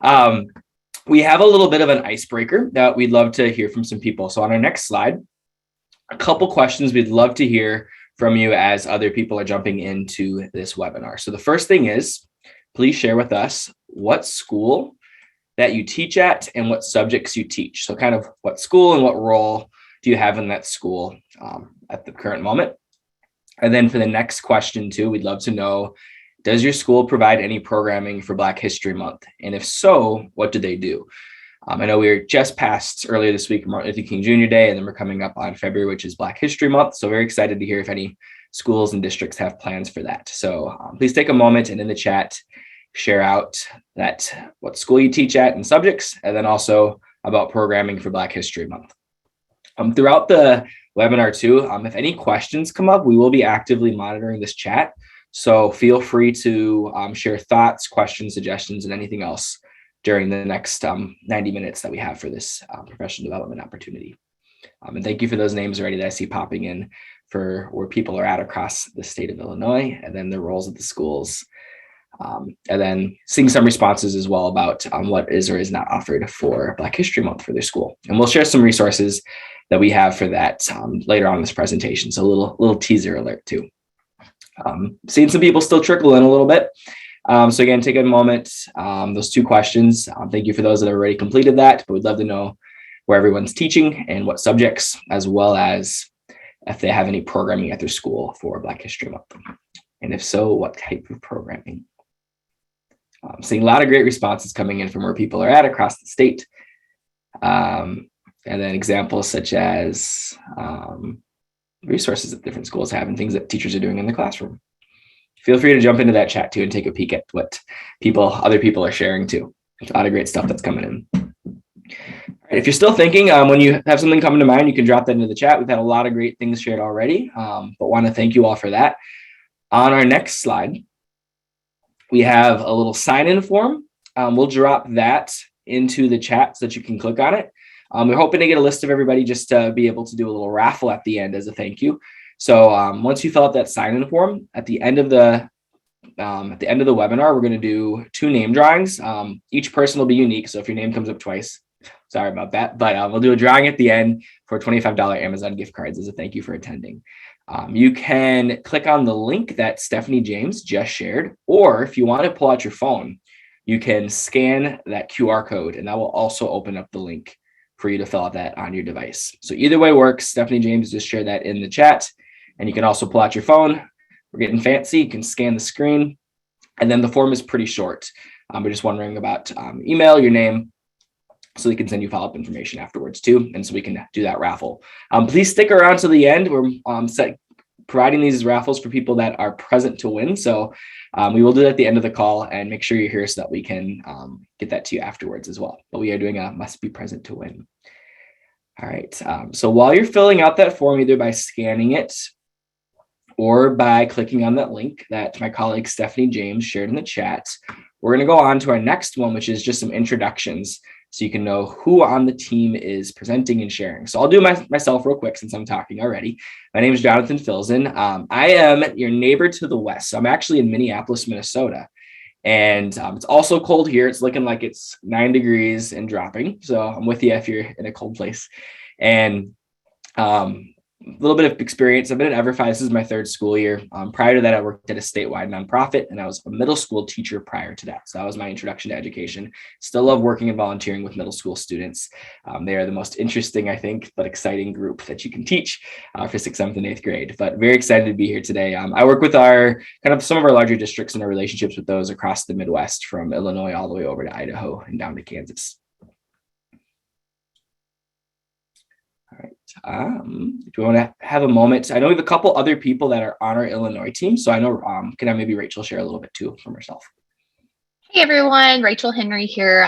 Um, we have a little bit of an icebreaker that we'd love to hear from some people. So on our next slide, a couple questions we'd love to hear from you as other people are jumping into this webinar. So the first thing is, please share with us what school that you teach at and what subjects you teach. So kind of what school and what role do you have in that school at the current moment? And then for the next question too, we'd love to know, does your school provide any programming for Black History Month? And if so, what do they do? I know we were just past earlier this week, Martin Luther King Jr. Day, and then we're coming up on February, which is Black History Month. So very excited to hear if any schools and districts have plans for that. So please take a moment and in the chat, share out that what school you teach at and subjects, and then also about programming for Black History Month. Throughout the webinar too, if any questions come up, we will be actively monitoring this chat. So feel free to share thoughts, questions, suggestions, and anything else during the next 90 minutes that we have for this professional development opportunity. And thank you for those names already that I see popping in for where people are at across the state of Illinois, and then the roles of the schools. And then seeing some responses as well about what is or is not offered for Black History Month for their school. And we'll share some resources that we have for that later on in this presentation. So a little teaser alert too. Seeing some people still trickle in a little bit. So again, take a moment, those two questions. Thank you for those that have already completed that, but we'd love to know where everyone's teaching and what subjects, as well as if they have any programming at their school for Black History Month. And if so, what type of programming? Seeing a lot of great responses coming in from where people are at across the state. And then examples such as resources that different schools have and things that teachers are doing in the classroom. Feel free to jump into that chat too and take a peek at what other people are sharing too. There's a lot of great stuff that's coming in. All right, if you're still thinking, when you have something coming to mind, you can drop that into the chat. We've had a lot of great things shared already, but want to thank you all for that. On our next slide, we have a little sign-in form. We'll drop that into the chat so that you can click on it. We're hoping to get a list of everybody just to be able to do a little raffle at the end as a thank you. So once you fill out that sign-in form, at the end of the webinar, we're going to do 2 name drawings. Each person will be unique. So if your name comes up twice, sorry about that, but we'll do a drawing at the end for $25 Amazon gift cards as a thank you for attending. You can click on the link that Stephanie James just shared, or if you want to pull out your phone, you can scan that QR code and that will also open up the link for you to fill out that on your device. So either way works. Stephanie James just shared that in the chat, and you can also pull out your phone. We're getting fancy. You can scan the screen, and then the form is pretty short. We're just wondering about email, your name, so we can send you follow-up information afterwards too, and so we can do that raffle. Please stick around to the end. We're providing these raffles for people that are present to win. So we will do that at the end of the call, and make sure you're here so that we can get that to you afterwards as well. But we are doing a must be present to win. All right. So while you're filling out that form, either by scanning it or by clicking on that link that my colleague Stephanie James shared in the chat, we're going to go on to our next one, which is just some introductions so you can know who on the team is presenting and sharing. So I'll do myself real quick since I'm talking already. My name is Jonathan Filzen. I am your neighbor to the west. So I'm actually in Minneapolis, Minnesota. And it's also cold here. It's looking like it's 9 degrees and dropping. So I'm with you if you're in a cold place. And a little bit of experience. I've been at EverFi. This is my 3rd school year. Prior to that, I worked at a statewide nonprofit, and I was a middle school teacher prior to that. So that was my introduction to education. Still love working and volunteering with middle school students. They are the most interesting, I think, but exciting group that you can teach for 6th, 7th, and 8th grade. But very excited to be here today. I work with some of our larger districts and our relationships with those across the Midwest, from Illinois all the way over to Idaho and down to Kansas. All right. Do we want to have a moment? I know we have a couple other people that are on our Illinois team. So I know, can I maybe Rachel share a little bit too from herself? Hey everyone, Rachel Henry here.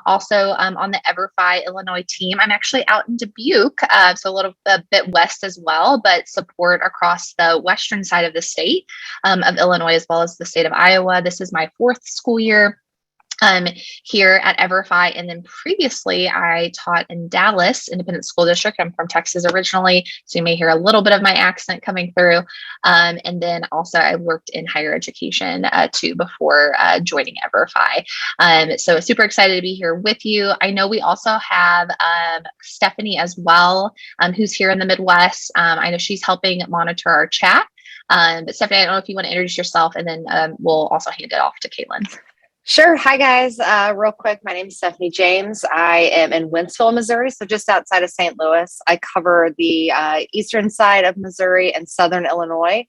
Also on the EverFi Illinois team. I'm actually out in Dubuque, so a bit west as well, but support across the western side of the state of Illinois, as well as the state of Iowa. This is my 4th school year. um, here at EverFi. And then previously, I taught in Dallas Independent School District. I'm from Texas originally, so you may hear a little bit of my accent coming through. And then also, I worked in higher education too before joining EverFi. So super excited to be here with you. I know we also have Stephanie as well, who's here in the Midwest. I know she's helping monitor our chat. But Stephanie, I don't know if you want to introduce yourself, and then we'll also hand it off to Caitlin. Sure. Hi, guys. Real quick, my name is Stephanie James. I am in Wentzville, Missouri, so just outside of St. Louis. I cover the eastern side of Missouri and southern Illinois.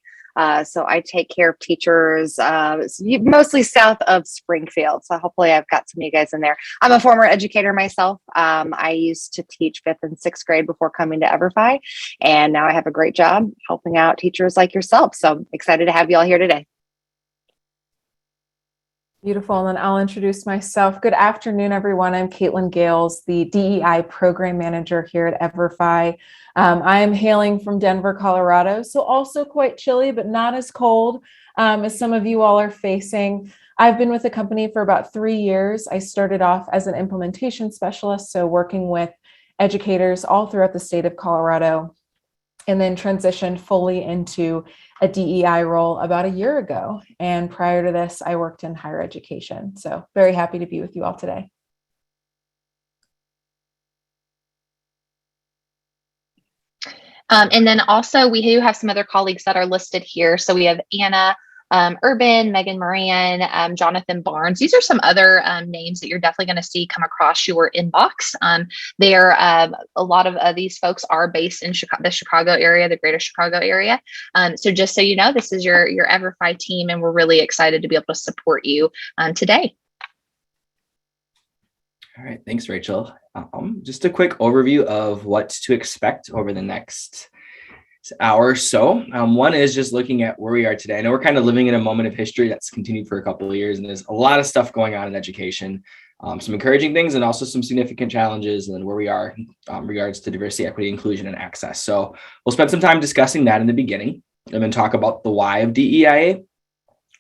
So I take care of teachers mostly south of Springfield. So hopefully I've got some of you guys in there. I'm a former educator myself. I used to teach 5th and 6th grade before coming to EverFi, and now I have a great job helping out teachers like yourself. So I'm excited to have you all here today. Beautiful. And then I'll introduce myself. Good afternoon, everyone. I'm Caitlin Gales, the DEI program manager here at EverFi. I am hailing from Denver, Colorado, so also quite chilly, but not as cold as some of you all are facing. I've been with the company for about 3 years. I started off as an implementation specialist, so working with educators all throughout the state of Colorado, and then transitioned fully into a DEI role about a year ago. And prior to this, I worked in higher education. So very happy to be with you all today. And then also we do have some other colleagues that are listed here. So we have Anna Urban, Megan Moran, Jonathan Barnes. These are some other names that you're definitely going to see come across your inbox. A lot of these folks are based in the Chicago area, the greater Chicago area. So just so you know, this is your EverFi team, and we're really excited to be able to support you today. All right, thanks, Rachel. Just a quick overview of what to expect over the next hour or so. One is just looking at where we are today. I know we're kind of living in a moment of history that's continued for a couple of years, and there's a lot of stuff going on in education, some encouraging things and also some significant challenges, and then where we are in regards to diversity, equity, inclusion, and access. So we'll spend some time discussing that in the beginning and then talk about the why of DEIA.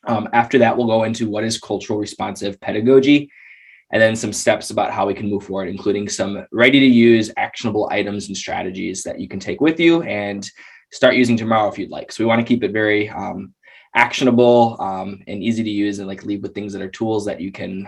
After that, we'll go into what is cultural responsive pedagogy, and then some steps about how we can move forward, including some ready to use actionable items and strategies that you can take with you and start using tomorrow if you'd like. So we want to keep it very actionable and easy to use, and leave with things that are tools that you can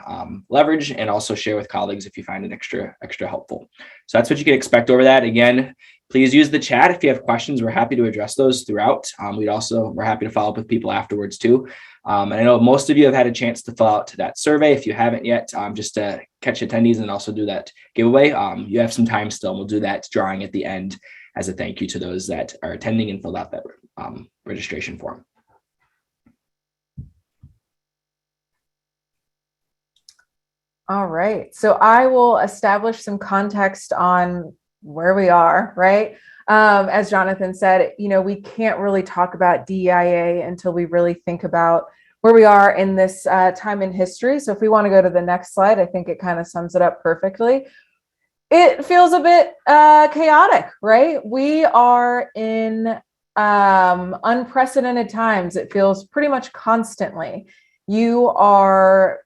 leverage and also share with colleagues if you find it extra helpful. So that's what you can expect over that. Again, please use the chat if you have questions. We're happy to address those throughout. We're happy to follow up with people afterwards too. And I know most of you have had a chance to fill out that survey. If you haven't yet, just to catch attendees and also do that giveaway, you have some time still. And we'll do that drawing at the end as a thank you to those that are attending and filled out that registration form. All right. So I will establish some context on where we are, right? As Jonathan said, we can't really talk about DEIA until we really think about where we are in this time in history. So if we want to go to the next slide, I think it kind of sums it up perfectly. It feels a bit chaotic, right? We are in unprecedented times. It feels pretty much constantly. You are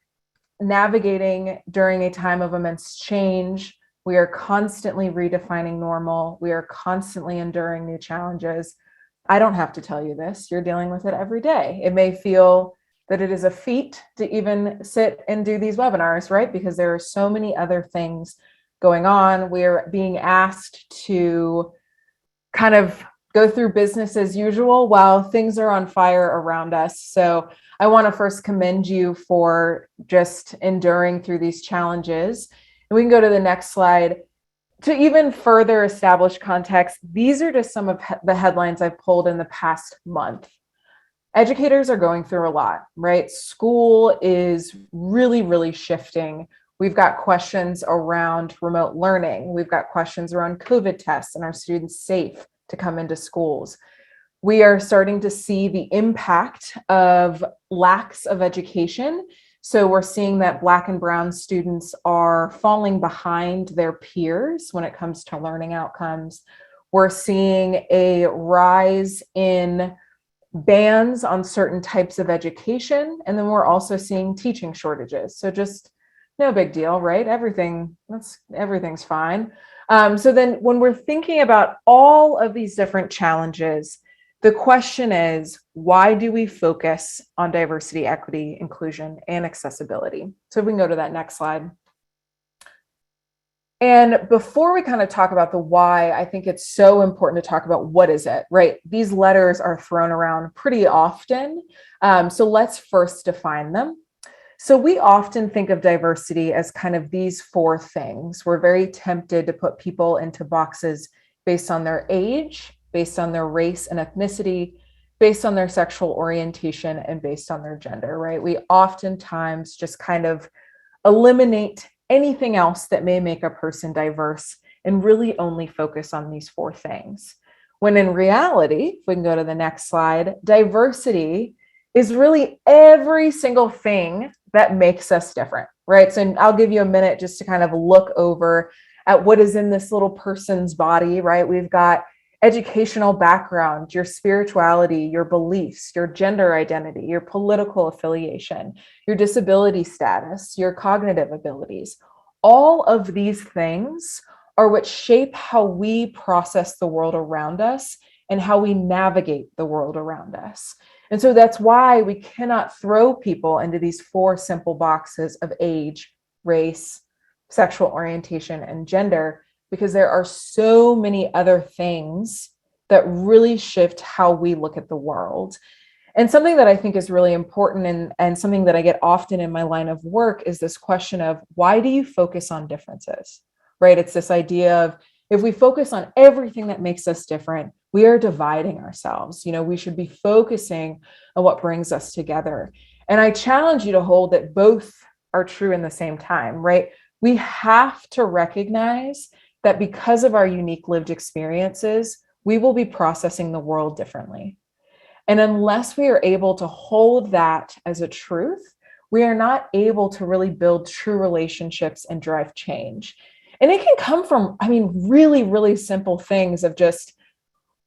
navigating during a time of immense change. We are constantly redefining normal. We are constantly enduring new challenges. I don't have to tell you this. You're dealing with it every day. It may feel that it is a feat to even sit and do these webinars, right? Because there are so many other things going on. We're being asked to kind of go through business as usual while things are on fire around us. So I want to first commend you for just enduring through these challenges. And we can go to the next slide. To even further establish context, these are just some of the headlines I've pulled in the past month. Educators are going through a lot, right? School is really, really shifting. We've got questions around remote learning. We've got questions around COVID tests and are students safe to come into schools. We are starting to see the impact of lacks of education. So we're seeing that Black and Brown students are falling behind their peers when it comes to learning outcomes. We're seeing a rise in bans on certain types of education. And then we're also seeing teaching shortages. So just no big deal, right? Everything's fine. So then when we're thinking about all of these different challenges, the question is, why do we focus on diversity, equity, inclusion, and accessibility? So if we can go to that next slide. And before we kind of talk about the why, I think it's so important to talk about what is it, right? These letters are thrown around pretty often. So let's first define them. So we often think of diversity as kind of these four things. We're very tempted to put people into boxes based on their age, based on their race and ethnicity, based on their sexual orientation, and based on their gender, right? We oftentimes just kind of eliminate anything else that may make a person diverse and really only focus on these four things. When in reality, if we can go to the next slide, diversity is really every single thing that makes us different, right? So I'll give you a minute just to kind of look over at what is in this little person's body, right? We've got educational background, your spirituality, your beliefs, your gender identity, your political affiliation, your disability status, your cognitive abilities. All of these things are what shape how we process the world around us and how we navigate the world around us. And so that's why we cannot throw people into these four simple boxes of age, race, sexual orientation, and gender, because there are so many other things that really shift how we look at the world. And something that I think is really important and something that I get often in my line of work is this question of, why do you focus on differences, right? It's this idea of, if we focus on everything that makes us different, we are dividing ourselves. We should be focusing on what brings us together. And I challenge you to hold that both are true in the same time, right? We have to recognize that because of our unique lived experiences, we will be processing the world differently. And unless we are able to hold that as a truth, we are not able to really build true relationships and drive change. And it can come from, really, really simple things of just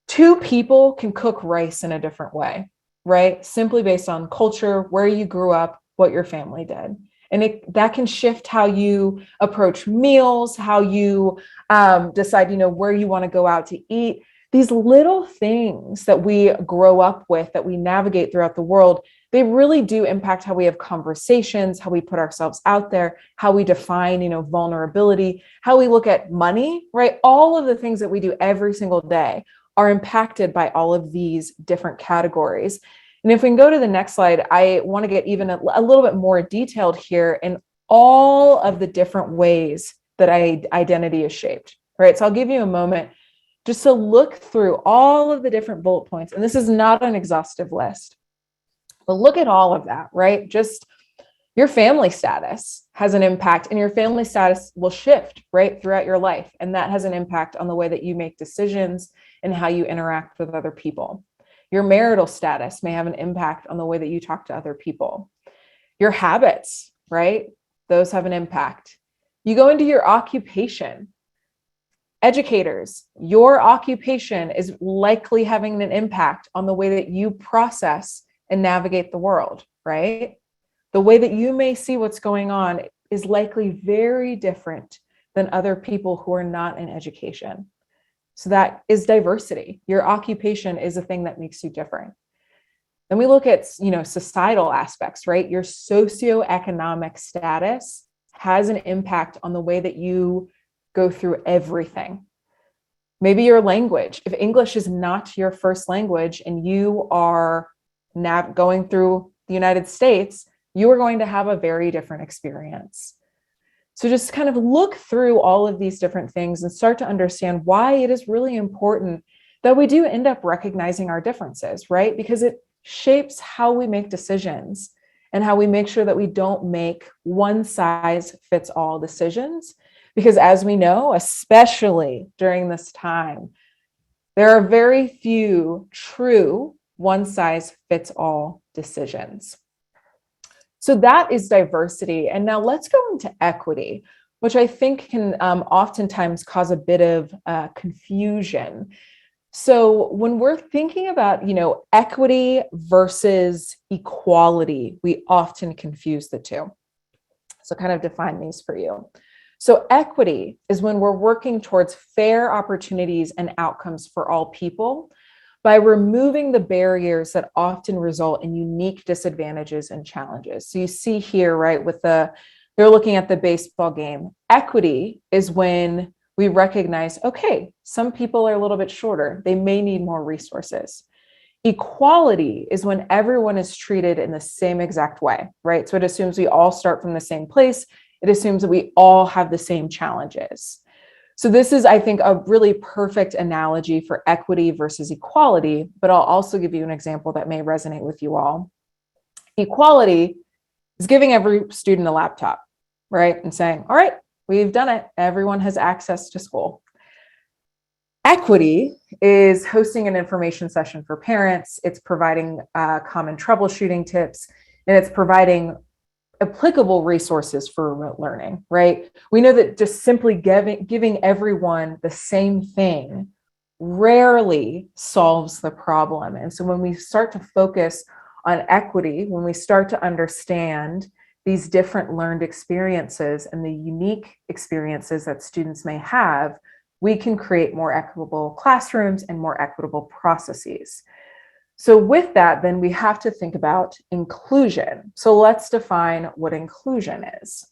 two people can cook rice in a different way, right? Simply based on culture, where you grew up, what your family did. And that can shift how you approach meals, how you decide, where you want to go out to eat. These little things that we grow up with, that we navigate throughout the world, they really do impact how we have conversations, how we put ourselves out there, how we define, vulnerability, how we look at money, right? All of the things that we do every single day are impacted by all of these different categories. And if we can go to the next slide, I want to get even a little bit more detailed here in all of the different ways that identity is shaped, right? So I'll give you a moment just to look through all of the different bullet points. And this is not an exhaustive list, but look at all of that, right? Just your family status has an impact, and your family status will shift, right, throughout your life. And that has an impact on the way that you make decisions and how you interact with other people. Your marital status may have an impact on the way that you talk to other people. Your habits, right? Those have an impact. You go into your occupation. Educators, your occupation is likely having an impact on the way that you process and navigate the world, right? The way that you may see what's going on is likely very different than other people who are not in education. So that is diversity. Your occupation is a thing that makes you different. Then we look at, societal aspects, right? Your socioeconomic status has an impact on the way that you go through everything. Maybe your language. If English is not your first language and you are going through the United States, you are going to have a very different experience. So just kind of look through all of these different things and start to understand why it is really important that we do end up recognizing our differences, right? Because it shapes how we make decisions and how we make sure that we don't make one size fits all decisions. Because as we know, especially during this time, there are very few true one size fits all decisions. So that is diversity. And now let's go into equity, which I think can oftentimes cause a bit of confusion. So when we're thinking about, equity versus equality, we often confuse the two. So kind of define these for you. So equity is when we're working towards fair opportunities and outcomes for all people by removing the barriers that often result in unique disadvantages and challenges. So you see here, right, they're looking at the baseball game. Equity is when we recognize, okay, some people are a little bit shorter. They may need more resources. Equality is when everyone is treated in the same exact way, right? So it assumes we all start from the same place. It assumes that we all have the same challenges. So this is, I think, a really perfect analogy for equity versus equality, but I'll also give you an example that may resonate with you all. Equality is giving every student a laptop, right? And saying, all right, we've done it. Everyone has access to school. Equity is hosting an information session for parents. It's providing common troubleshooting tips, and it's providing applicable resources for remote learning, right? We know that just simply giving everyone the same thing rarely solves the problem. And so when we start to focus on equity, when we start to understand these different learned experiences and the unique experiences that students may have, we can create more equitable classrooms and more equitable processes. So with that, then we have to think about inclusion. So let's define what inclusion is.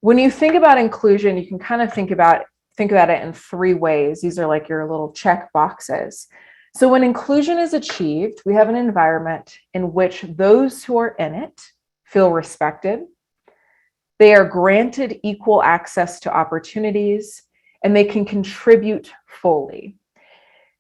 When you think about inclusion, you can kind of think about it in three ways. These are like your little check boxes. So when inclusion is achieved, we have an environment in which those who are in it feel respected, they are granted equal access to opportunities, and they can contribute fully.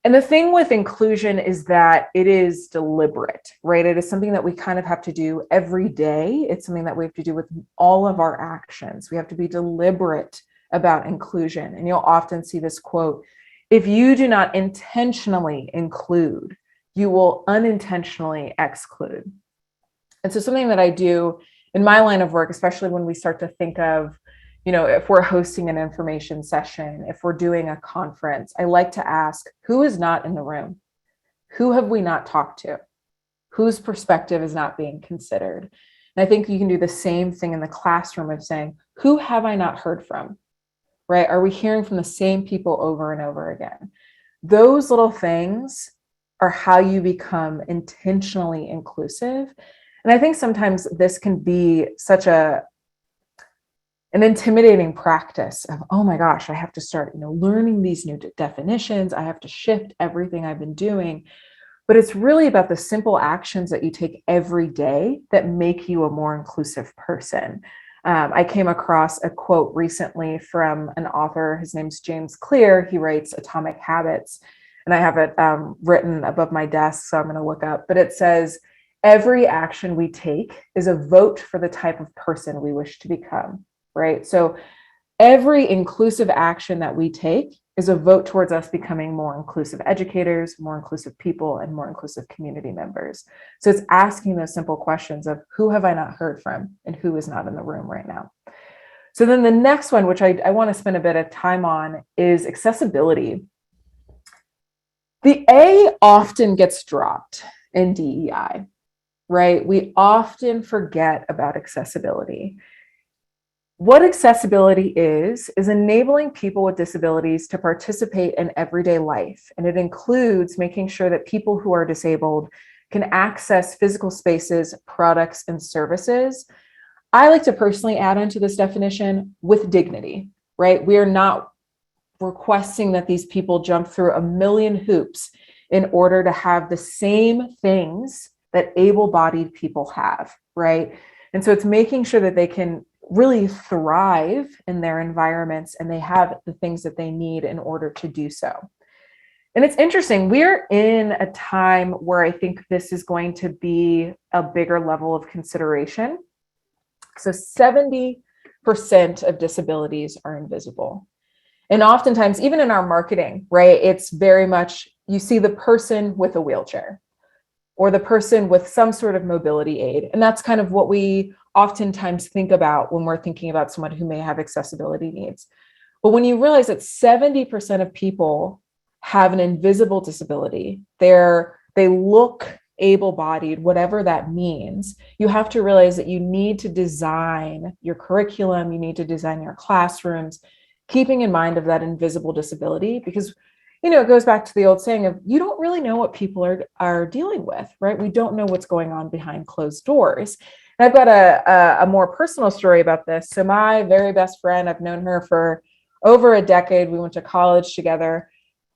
And the thing with inclusion is that it is deliberate, right? It is something that we kind of have to do every day. It's something that we have to do with all of our actions. We have to be deliberate about inclusion. And you'll often see this quote, if you do not intentionally include, you will unintentionally exclude. And so something that I do in my line of work, especially when we start to think of, if we're hosting an information session, if we're doing a conference, I like to ask, who is not in the room? Who have we not talked to? Whose perspective is not being considered? And I think you can do the same thing in the classroom of saying, who have I not heard from? Right? Are we hearing from the same people over and over again? Those little things are how you become intentionally inclusive. And I think sometimes this can be such an intimidating practice of, oh my gosh, I have to start, learning these new definitions. I have to shift everything I've been doing. But it's really about the simple actions that you take every day that make you a more inclusive person. I came across a quote recently from an author. His name's James Clear. He writes Atomic Habits, and I have it written above my desk, so I'm going to look up. But it says, every action we take is a vote for the type of person we wish to become. Right? So every inclusive action that we take is a vote towards us becoming more inclusive educators, more inclusive people, and more inclusive community members. So it's asking those simple questions of who have I not heard from and who is not in the room right now. So then the next one, which I want to spend a bit of time on, is accessibility. The A often gets dropped in DEI, right? We often forget about accessibility. What accessibility is enabling people with disabilities to participate in everyday life. And it includes making sure that people who are disabled can access physical spaces, products, and services. I like to personally add into this definition with dignity, right? We are not requesting that these people jump through a million hoops in order to have the same things that able-bodied people have, right? And so it's making sure that they can really thrive in their environments and they have the things that they need in order to do so. And it's interesting, we're in a time where I think this is going to be a bigger level of consideration. So 70% of disabilities are invisible. And oftentimes, even in our marketing, right, it's very much, you see the person with a wheelchair or the person with some sort of mobility aid. And that's kind of what we oftentimes think about when we're thinking about someone who may have accessibility needs. But when you realize that 70% of people have an invisible disability, they look able-bodied, whatever that means, you have to realize that you need to design your curriculum, you need to design your classrooms, keeping in mind of that invisible disability, because it goes back to the old saying of you don't really know what people are dealing with, right? We don't know what's going on behind closed doors. And I've got a more personal story about this. So my very best friend, I've known her for over a decade. We went to college together.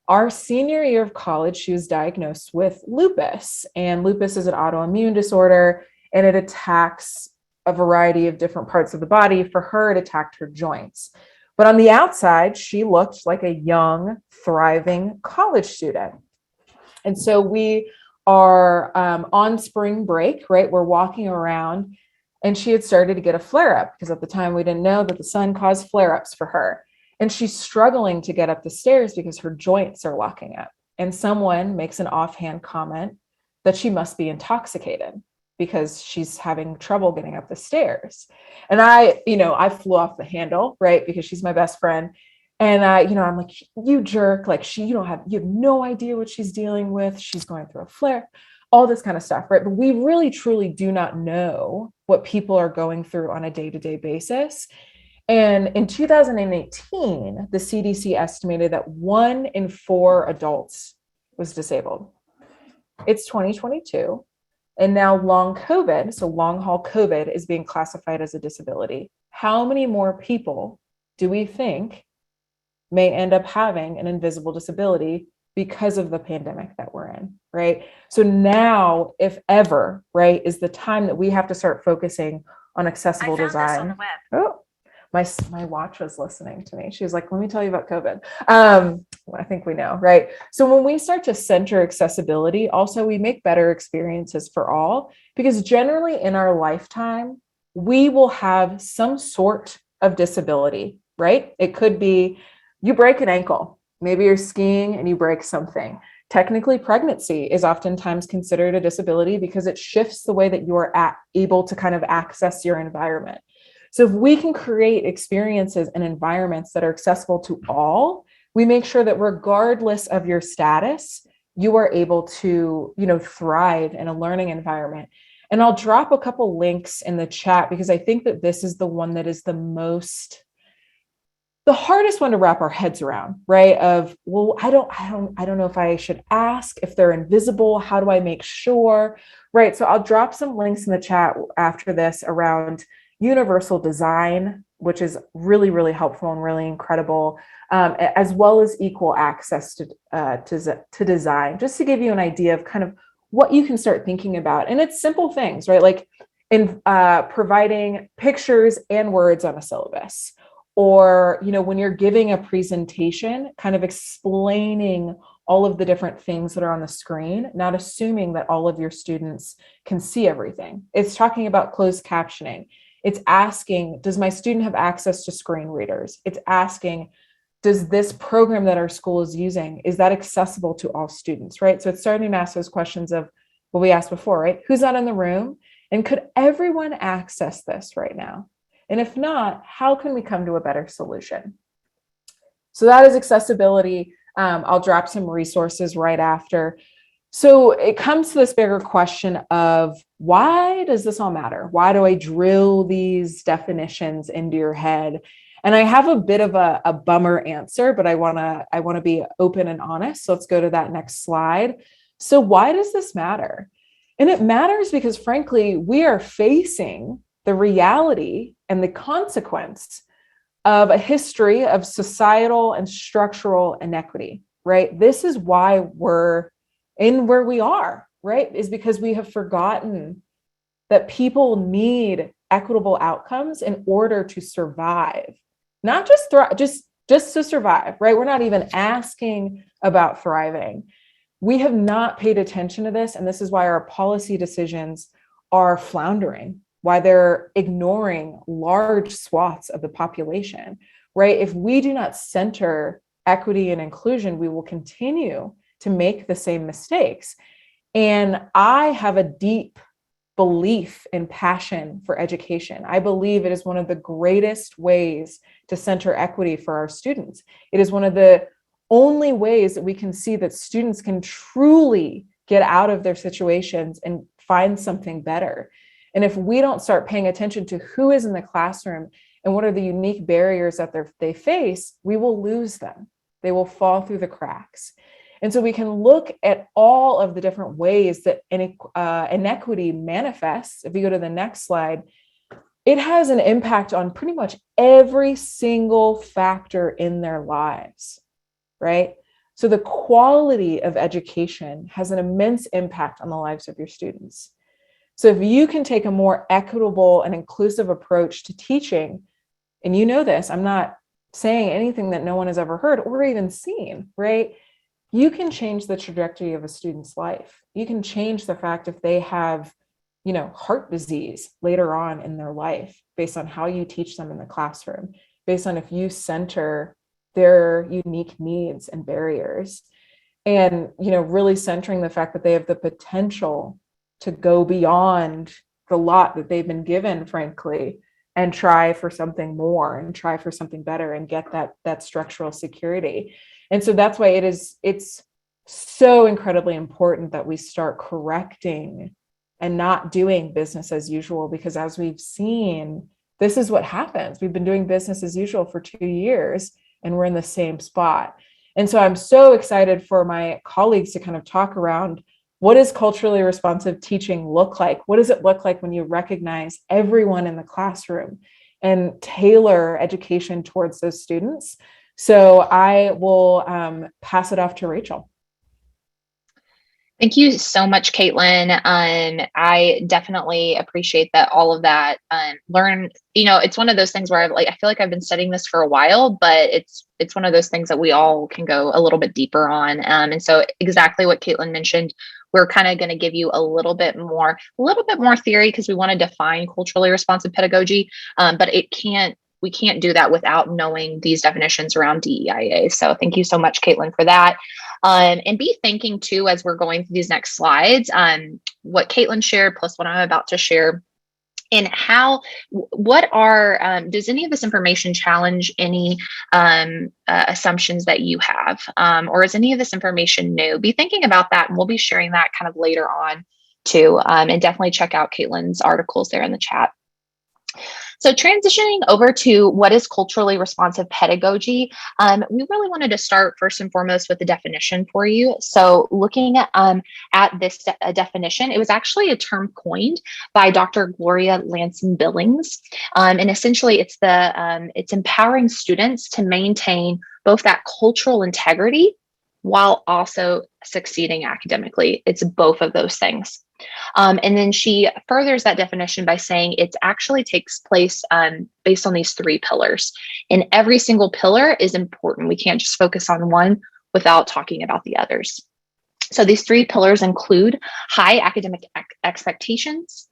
Our senior year of college, she was diagnosed with lupus, and lupus is an autoimmune disorder, and it attacks a variety of different parts of the body. For her, it attacked her joints. But on the outside, she looked like a young, thriving college student. And so we are on spring break, right? We're walking around, and she had started to get a flare-up, because at the time we didn't know that the sun caused flare-ups for her. And she's struggling to get up the stairs because her joints are locking up. And someone makes an offhand comment that she must be intoxicated because she's having trouble getting up the stairs. And I flew off the handle, right? Because she's my best friend. And I'm like, you jerk, like you have no idea what she's dealing with. She's going through a flare, all this kind of stuff, right? But we really, truly do not know what people are going through on a day-to-day basis. And in 2018, the CDC estimated that 1 in 4 adults was disabled. It's 2022. And now long COVID, so long haul COVID, is being classified as a disability. How many more people do we think may end up having an invisible disability because of the pandemic that we're in, right? So now, if ever, right, is the time that we have to start focusing on accessible design. This on the web. Oh, my watch was listening to me. She was like, let me tell you about COVID. I think we know, right? So when we start to center accessibility, also we make better experiences for all, because generally in our lifetime, we will have some sort of disability, right? It could be you break an ankle, maybe you're skiing and you break something. Technically, pregnancy is oftentimes considered a disability because it shifts the way that you're able to kind of access your environment. So if we can create experiences and environments that are accessible to all, we make sure that regardless of your status, you are able to, thrive in a learning environment. And I'll drop a couple links in the chat because I think that this is the one that is the hardest one to wrap our heads around, right? Of, well, I don't know if I should ask if they're invisible. How do I make sure? Right. So I'll drop some links in the chat after this around universal design, which is really, really helpful and really incredible, as well as equal access to design, just to give you an idea of kind of what you can start thinking about. And it's simple things, right? Like in providing pictures and words on a syllabus, or, when you're giving a presentation, kind of explaining all of the different things that are on the screen, not assuming that all of your students can see everything. It's talking about closed captioning. It's asking, does my student have access to screen readers? It's asking, does this program that our school is using, is that accessible to all students, right? So it's starting to ask those questions of what we asked before, right? Who's not in the room? And could everyone access this right now? And if not, how can we come to a better solution? So that is accessibility. I'll drop some resources right after. So it comes to this bigger question of, why does this all matter? Why do I drill these definitions into your head? And I have a bit of a bummer answer, but I want to be open and honest. So let's go to that next slide. So why does this matter? And it matters because, frankly, we are facing the reality and the consequence of a history of societal and structural inequity, right? This is why we're in where we are, right? Is because we have forgotten that people need equitable outcomes in order to survive, not just thrive, just to survive, right? We're not even asking about thriving. We have not paid attention to this, and this is why our policy decisions are floundering, why they're ignoring large swaths of the population, right? If we do not center equity and inclusion, we will continue to make the same mistakes. And I have a deep belief and passion for education. I believe it is one of the greatest ways to center equity for our students. It is one of the only ways that we can see that students can truly get out of their situations and find something better. And if we don't start paying attention to who is in the classroom and what are the unique barriers that they face, we will lose them. They will fall through the cracks. And so we can look at all of the different ways that inequity manifests. If you go to the next slide, it has an impact on pretty much every single factor in their lives, right? So the quality of education has an immense impact on the lives of your students. So if you can take a more equitable and inclusive approach to teaching, and you know this, I'm not saying anything that no one has ever heard or even seen, right? You can change the trajectory of a student's life. You can change the fact if they have, heart disease later on in their life based on how you teach them in the classroom, based on if you center their unique needs and barriers, and, really centering the fact that they have the potential to go beyond the lot that they've been given, frankly, and try for something more and try for something better and get that structural security. And so that's why it's so incredibly important that we start correcting and not doing business as usual, because as we've seen, this is what happens. We've been doing business as usual for 2 years and we're in the same spot. And so I'm so excited for my colleagues to kind of talk around, what does culturally responsive teaching look like? What does it look like when you recognize everyone in the classroom and tailor education towards those students? So I will pass it off to Rachel. Thank you so much, Caitlin. I definitely appreciate that, all of that. It's one of those things where I feel like I've been studying this for a while, but it's one of those things that we all can go a little bit deeper on. And so exactly what Caitlin mentioned, we're kind of going to give you a little bit more theory, because we want to define culturally responsive pedagogy, but we can't do that without knowing these definitions around DEIA. So thank you so much, Caitlin, for that. And be thinking too, as we're going through these next slides, what Caitlin shared plus what I'm about to share, and does any of this information challenge any assumptions that you have? Or is any of this information new? Be thinking about that, and we'll be sharing that kind of later on too. And definitely check out Caitlin's articles there in the chat. So transitioning over to what is culturally responsive pedagogy, we really wanted to start first and foremost with the definition for you. So looking at this definition, it was actually a term coined by Dr. Gloria Lanson-Billings. And essentially it's empowering students to maintain both that cultural integrity while also succeeding academically. It's both of those things. And then she furthers that definition by saying it actually takes place based on these 3 pillars. And every single pillar is important. We can't just focus on one without talking about the others. So these 3 pillars include high academic expectations,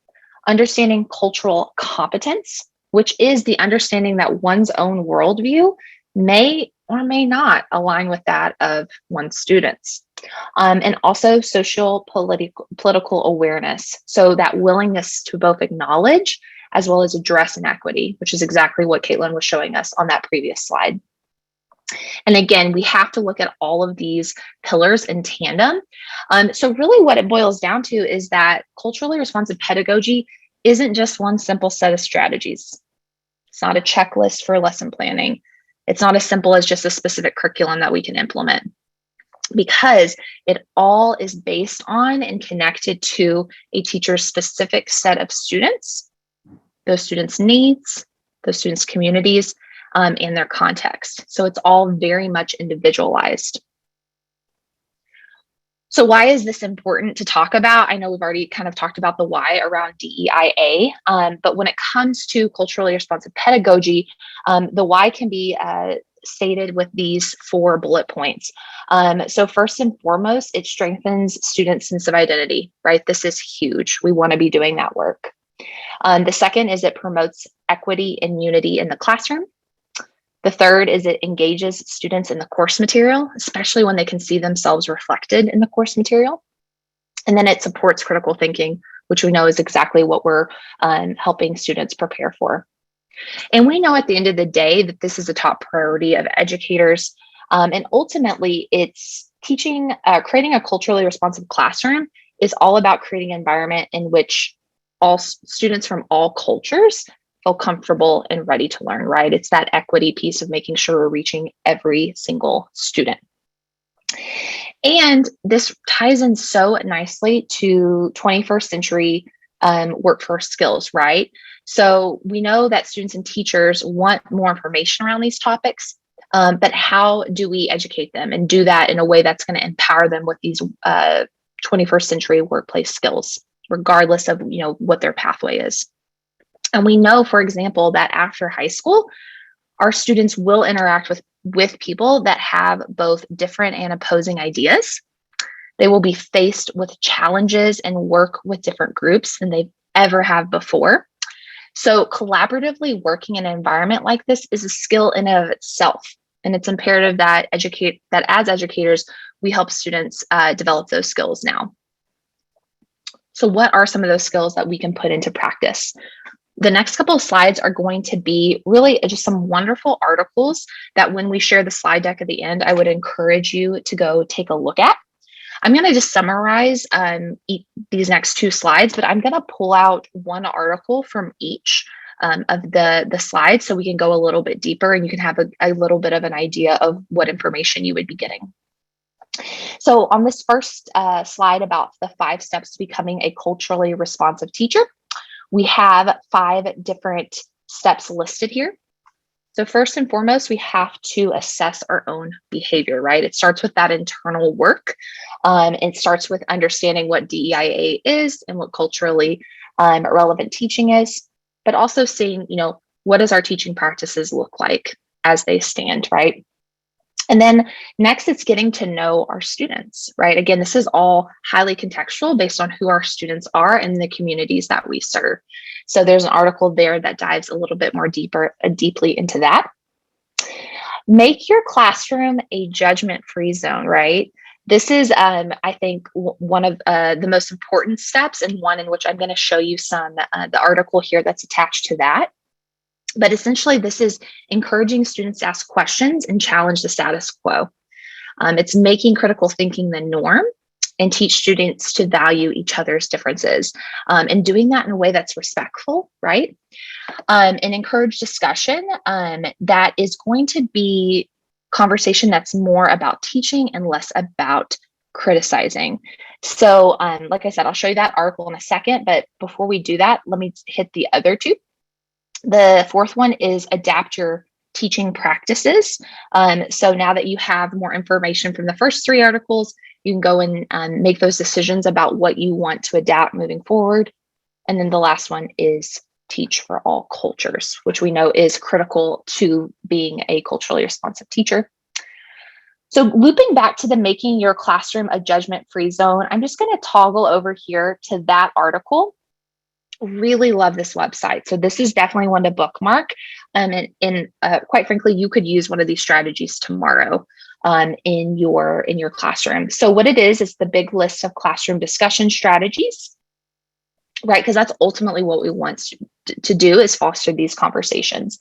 understanding cultural competence, which is the understanding that one's own worldview may or may not align with that of one's students. And also social political awareness. So that willingness to both acknowledge as well as address inequity, which is exactly what Caitlin was showing us on that previous slide. And again, we have to look at all of these pillars in tandem. So really what it boils down to is that culturally responsive pedagogy isn't just one simple set of strategies. It's not a checklist for lesson planning. It's not as simple as just a specific curriculum that we can implement, because it all is based on and connected to a teacher's specific set of students, those students' needs, those students' communities, and their context. So it's all very much individualized. So why is this important to talk about? I know we've already kind of talked about the why around DEIA, but when it comes to culturally responsive pedagogy, the why can be stated with these 4 bullet points. So first and foremost, it strengthens students' sense of identity, right? This is huge. We want to be doing that work. The second is it promotes equity and unity in the classroom. The third is it engages students in the course material, especially when they can see themselves reflected in the course material. And then it supports critical thinking, which we know is exactly what we're helping students prepare for. And we know at the end of the day that this is a top priority of educators. And ultimately, it's creating a culturally responsive classroom is all about creating an environment in which all students from all cultures feel comfortable and ready to learn, right? It's that equity piece of making sure we're reaching every single student. And this ties in so nicely to 21st century workforce skills, right? So we know that students and teachers want more information around these topics, but how do we educate them and do that in a way that's going to empower them with these 21st century workplace skills, regardless of what their pathway is? And we know, for example, that after high school, our students will interact with people that have both different and opposing ideas. They will be faced with challenges and work with different groups than they've ever have before. So collaboratively working in an environment like this is a skill in and of itself. And it's imperative that as educators, we help students develop those skills now. So what are some of those skills that we can put into practice? The next couple of slides are going to be really just some wonderful articles that when we share the slide deck at the end, I would encourage you to go take a look at. I'm going to just summarize these next two slides, but I'm going to pull out one article from each of the slides so we can go a little bit deeper and you can have a little bit of an idea of what information you would be getting. So on this first slide about the 5 steps to becoming a culturally responsive teacher, we have 5 different steps listed here. So first and foremost, we have to assess our own behavior, right? It starts with that internal work. It starts with understanding what DEIA is and what culturally relevant teaching is, but also seeing, what does our teaching practices look like as they stand, right? And then next, it's getting to know our students, right? Again, this is all highly contextual based on who our students are and the communities that we serve. So there's an article there that dives a little bit more deeply into that. Make your classroom a judgment-free zone, right? This is, I think, one of the most important steps and one in which I'm going to show you the article here that's attached to that. But essentially, this is encouraging students to ask questions and challenge the status quo. It's making critical thinking the norm and teach students to value each other's differences and doing that in a way that's respectful, right? And encourage discussion that is going to be conversation that's more about teaching and less about criticizing. So like I said, I'll show you that article in a second, but before we do that, let me hit the other two. The fourth one is adapt your teaching practices. So now that you have more information from the first 3 articles, you can go and make those decisions about what you want to adapt moving forward. And then the last one is teach for all cultures, which we know is critical to being a culturally responsive teacher. So looping back to the making your classroom a judgment-free zone, I'm just going to toggle over here to that article. Really love this website. So this is definitely one to bookmark. And quite frankly, you could use one of these strategies tomorrow in your classroom. So what it is the big list of classroom discussion strategies, right? Because that's ultimately what we want to do is foster these conversations.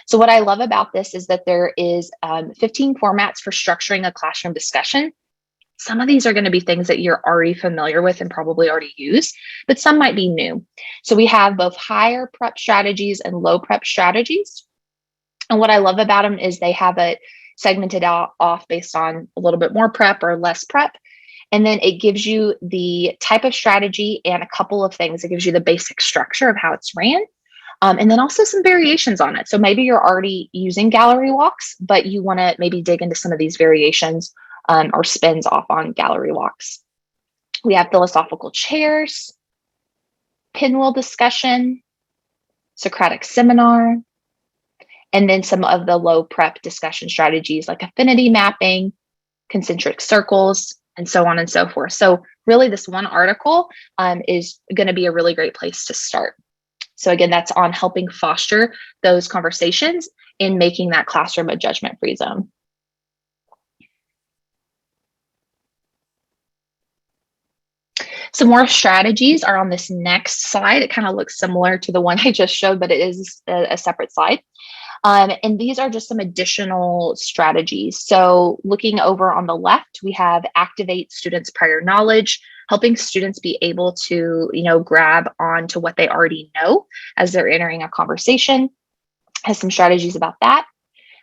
So what I love about this is that there is 15 formats for structuring a classroom discussion. Some of these are going to be things that you're already familiar with and probably already use, but some might be new. So we have both higher prep strategies and low prep strategies. And what I love about them is they have it segmented off based on a little bit more prep or less prep. And then it gives you the type of strategy and a couple of things. It gives you the basic structure of how it's ran. And then also some variations on it. So maybe you're already using gallery walks, but you want to maybe dig into some of these variations or spins off on gallery walks. We have philosophical chairs, pinwheel discussion, Socratic seminar, and then some of the low prep discussion strategies like affinity mapping, concentric circles, and so on and so forth. So really this one article is going to be a really great place to start. So again, that's on helping foster those conversations in making that classroom a judgment-free zone. Some more strategies are on this next slide. It kind of looks similar to the one I just showed, but it is a separate slide. And these are just some additional strategies. So looking over on the left, we have activate students' prior knowledge, helping students be able to, grab onto what they already know as they're entering a conversation. Has some strategies about that.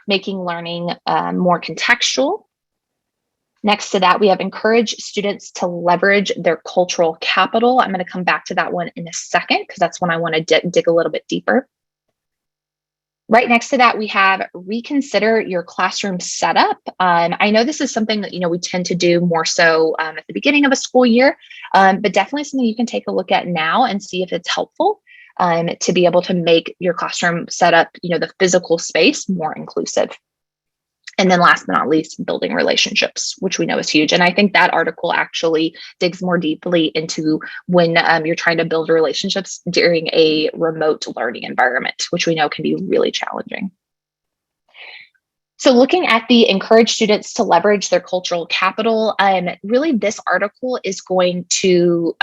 Making learning more contextual. Next to that, we have encourage students to leverage their cultural capital. I'm going to come back to that one in a second because that's one I want to dig a little bit deeper. Right next to that, we have reconsider your classroom setup. I know this is something that, we tend to do more so at the beginning of a school year, but definitely something you can take a look at now and see if it's helpful to be able to make your classroom setup, the physical space more inclusive. And then last but not least, building relationships, which we know is huge. And I think that article actually digs more deeply into when you're trying to build relationships during a remote learning environment, which we know can be really challenging. So looking at the encourage students to leverage their cultural capital, really this article is going to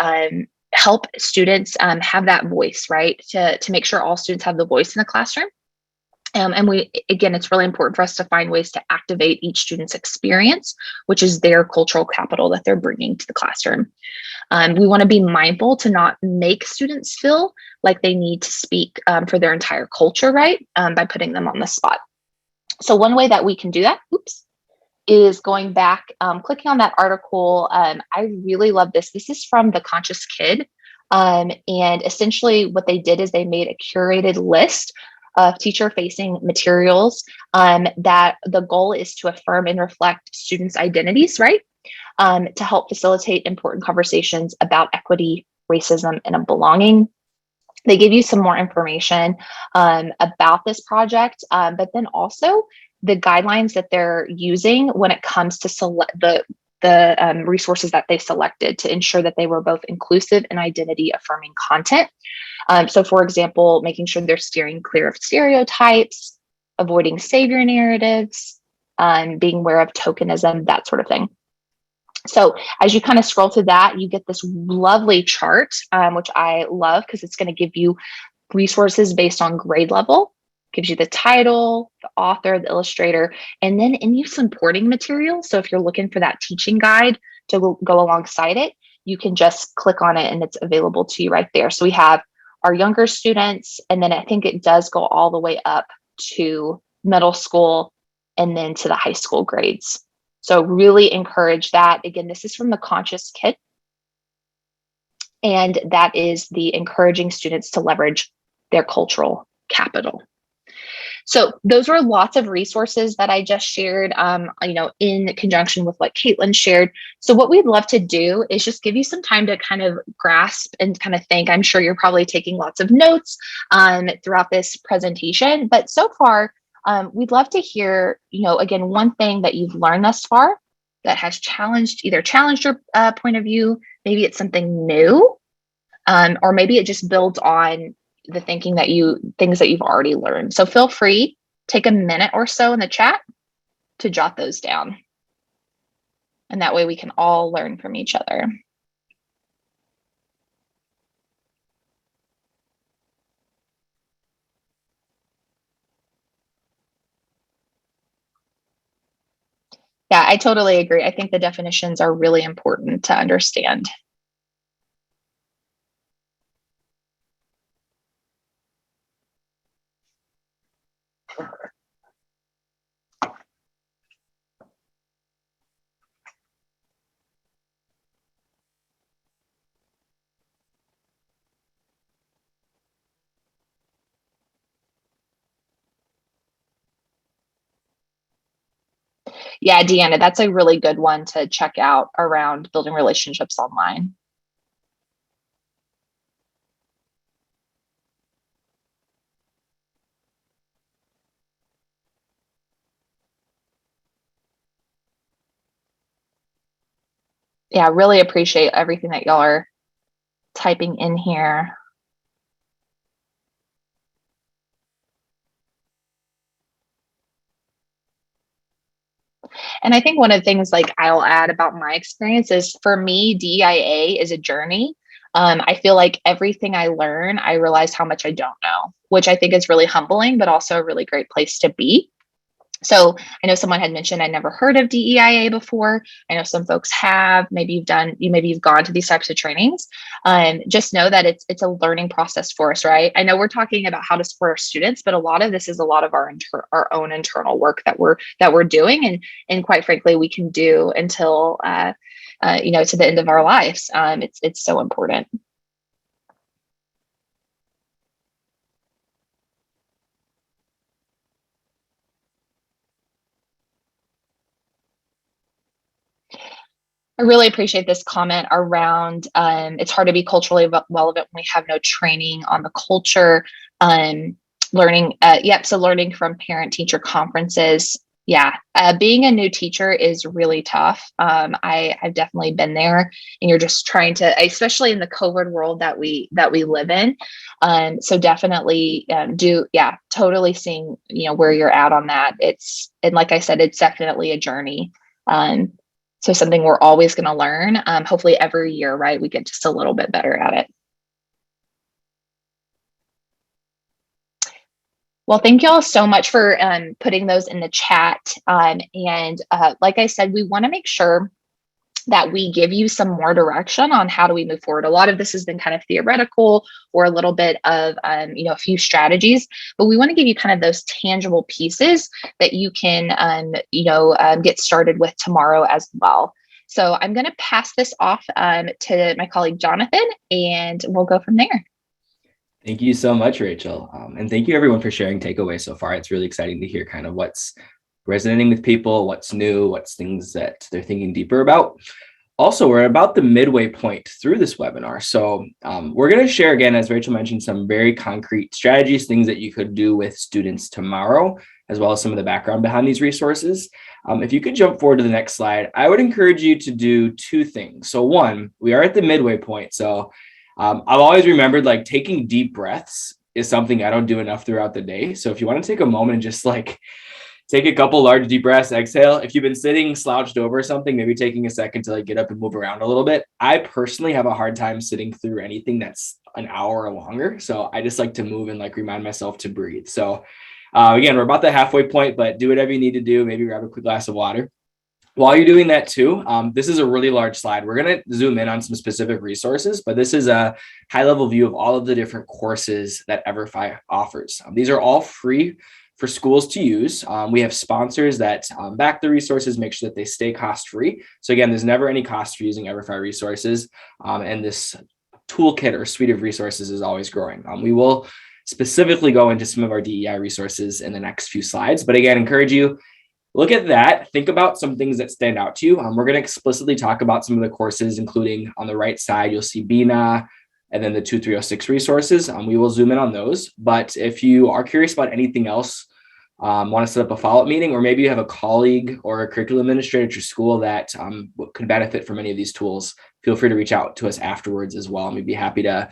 help students have that voice, right? To make sure all students have the voice in the classroom. And again, it's really important for us to find ways to activate each student's experience, which is their cultural capital that they're bringing to the classroom. We want to be mindful to not make students feel like they need to speak for their entire culture, right? By putting them on the spot. So one way that we can do that, is going back, clicking on that article. I really love this. This is from The Conscious Kid. And essentially what they did is they made a curated list of teacher-facing materials that the goal is to affirm and reflect students' identities, right? To help facilitate important conversations about equity, racism, and belonging. They give you some more information about this project, but then also the guidelines that they're using when it comes to select the resources that they selected to ensure that they were both inclusive and identity affirming content. So for example, making sure they're steering clear of stereotypes, avoiding savior narratives, being aware of tokenism, that sort of thing. So as you kind of scroll through that, you get this lovely chart, which I love because it's going to give you resources based on grade level, gives you the title, the author, the illustrator, and then any supporting material. So if you're looking for that teaching guide to go alongside it, you can just click on it and it's available to you right there. So we have our younger students, and then I think it does go all the way up to middle school and then to the high school grades. So really encourage that. Again, this is from The Conscious Kid. And that is the encouraging students to leverage their cultural capital. So those were lots of resources that I just shared, in conjunction with what Caitlin shared. So what we'd love to do is just give you some time to kind of grasp and kind of think. I'm sure you're probably taking lots of notes throughout this presentation, but so far, we'd love to hear, again, one thing that you've learned thus far that has challenged your point of view. Maybe it's something new, or maybe it just builds on the things that you've already learned. So feel free, take a minute or so in the chat to jot those down. And that way we can all learn from each other. Yeah, I totally agree. I think the definitions are really important to understand. Yeah, Deanna, that's a really good one to check out around building relationships online. Yeah, really appreciate everything that y'all are typing in here. And I think one of the things like I'll add about my experience is, for me, DEIA is a journey. I feel like everything I learn, I realize how much I don't know, which I think is really humbling, but also a really great place to be. So I know someone had mentioned I never heard of DEIA before. I know some folks have. Maybe you've gone to these types of trainings. Just know that it's a learning process for us, right? I know we're talking about how to support our students, but a lot of this is a lot of our own internal work that we're doing, and quite frankly, we can do until to the end of our lives. It's so important. I really appreciate this comment around it's hard to be culturally relevant when we have no training on the culture. Learning, so learning from parent-teacher conferences. Yeah, being a new teacher is really tough. I've definitely been there, and you're just trying to, especially in the COVID world that we live in. So definitely totally seeing where you're at on that. And like I said, it's definitely a journey. So something we're always going to learn. Hopefully every year, right, we get just a little bit better at it. Well, thank you all so much for putting those in the chat. And like I said, we want to make sure that we give you some more direction on how do we move forward. A lot of this has been kind of theoretical or a little bit of, a few strategies, but we want to give you kind of those tangible pieces that you can, get started with tomorrow as well. So I'm going to pass this off to my colleague, Jonathan, and we'll go from there. Thank you so much, Rachel. And thank you everyone for sharing takeaways so far. It's really exciting to hear kind of what's resonating with people, what's new, what's things that they're thinking deeper about. Also, we're about the midway point through this webinar. So we're going to share again, as Rachel mentioned, some very concrete strategies, things that you could do with students tomorrow, as well as some of the background behind these resources. If you could jump forward to the next slide, I would encourage you to do two things. So one, we are at the midway point. So I've always remembered like taking deep breaths is something I don't do enough throughout the day. So if you want to take a moment and just like take a couple large deep breaths, exhale. If you've been sitting slouched over or something, maybe taking a second to like get up and move around a little bit. I personally have a hard time sitting through anything that's an hour or longer. So I just like to move and like remind myself to breathe. So again, we're about the halfway point, but do whatever you need to do. Maybe grab a quick glass of water. While you're doing that too, this is a really large slide. We're going to zoom in on some specific resources, but this is a high level view of all of the different courses that EverFi offers. These are all free for schools to use. We have sponsors that back the resources, make sure that they stay cost free. So again, there's never any cost for using EverFi resources. And this toolkit or suite of resources is always growing. We will specifically go into some of our DEI resources in the next few slides, but again, encourage you, look at that. Think about some things that stand out to you. We're going to explicitly talk about some of the courses, including on the right side, you'll see BINA and then the 2306 resources. We will zoom in on those. But if you are curious about anything else, want to set up a follow-up meeting, or maybe you have a colleague or a curriculum administrator at your school that could benefit from any of these tools, feel free to reach out to us afterwards as well. And we'd be happy to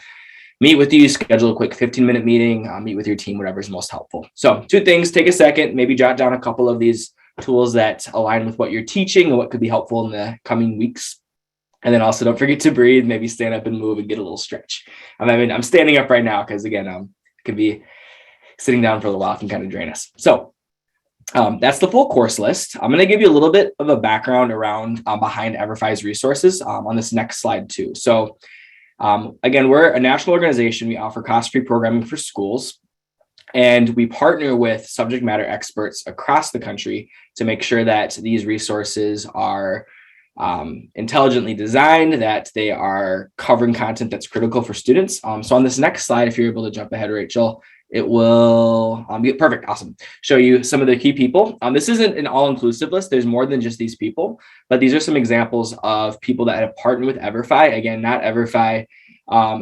meet with you, schedule a quick 15-minute meeting, meet with your team, whatever is most helpful. So two things, take a second, maybe jot down a couple of these tools that align with what you're teaching and what could be helpful in the coming weeks. And then also don't forget to breathe, maybe stand up and move and get a little stretch. I'm standing up right now because again, it could be sitting down for a little while can kind of drain us. So that's the full course list. I'm going to give you a little bit of a background around behind EverFi's resources on this next slide too. So again, we're a national organization. We offer cost-free programming for schools. And we partner with subject matter experts across the country to make sure that these resources are intelligently designed, that they are covering content that's critical for students. So on this next slide, if you're able to jump ahead, Rachel, it will be perfect. Awesome. Show you some of the key people. This isn't an all-inclusive list. There's more than just these people, but these are some examples of people that have partnered with EverFi. Again, not EverFi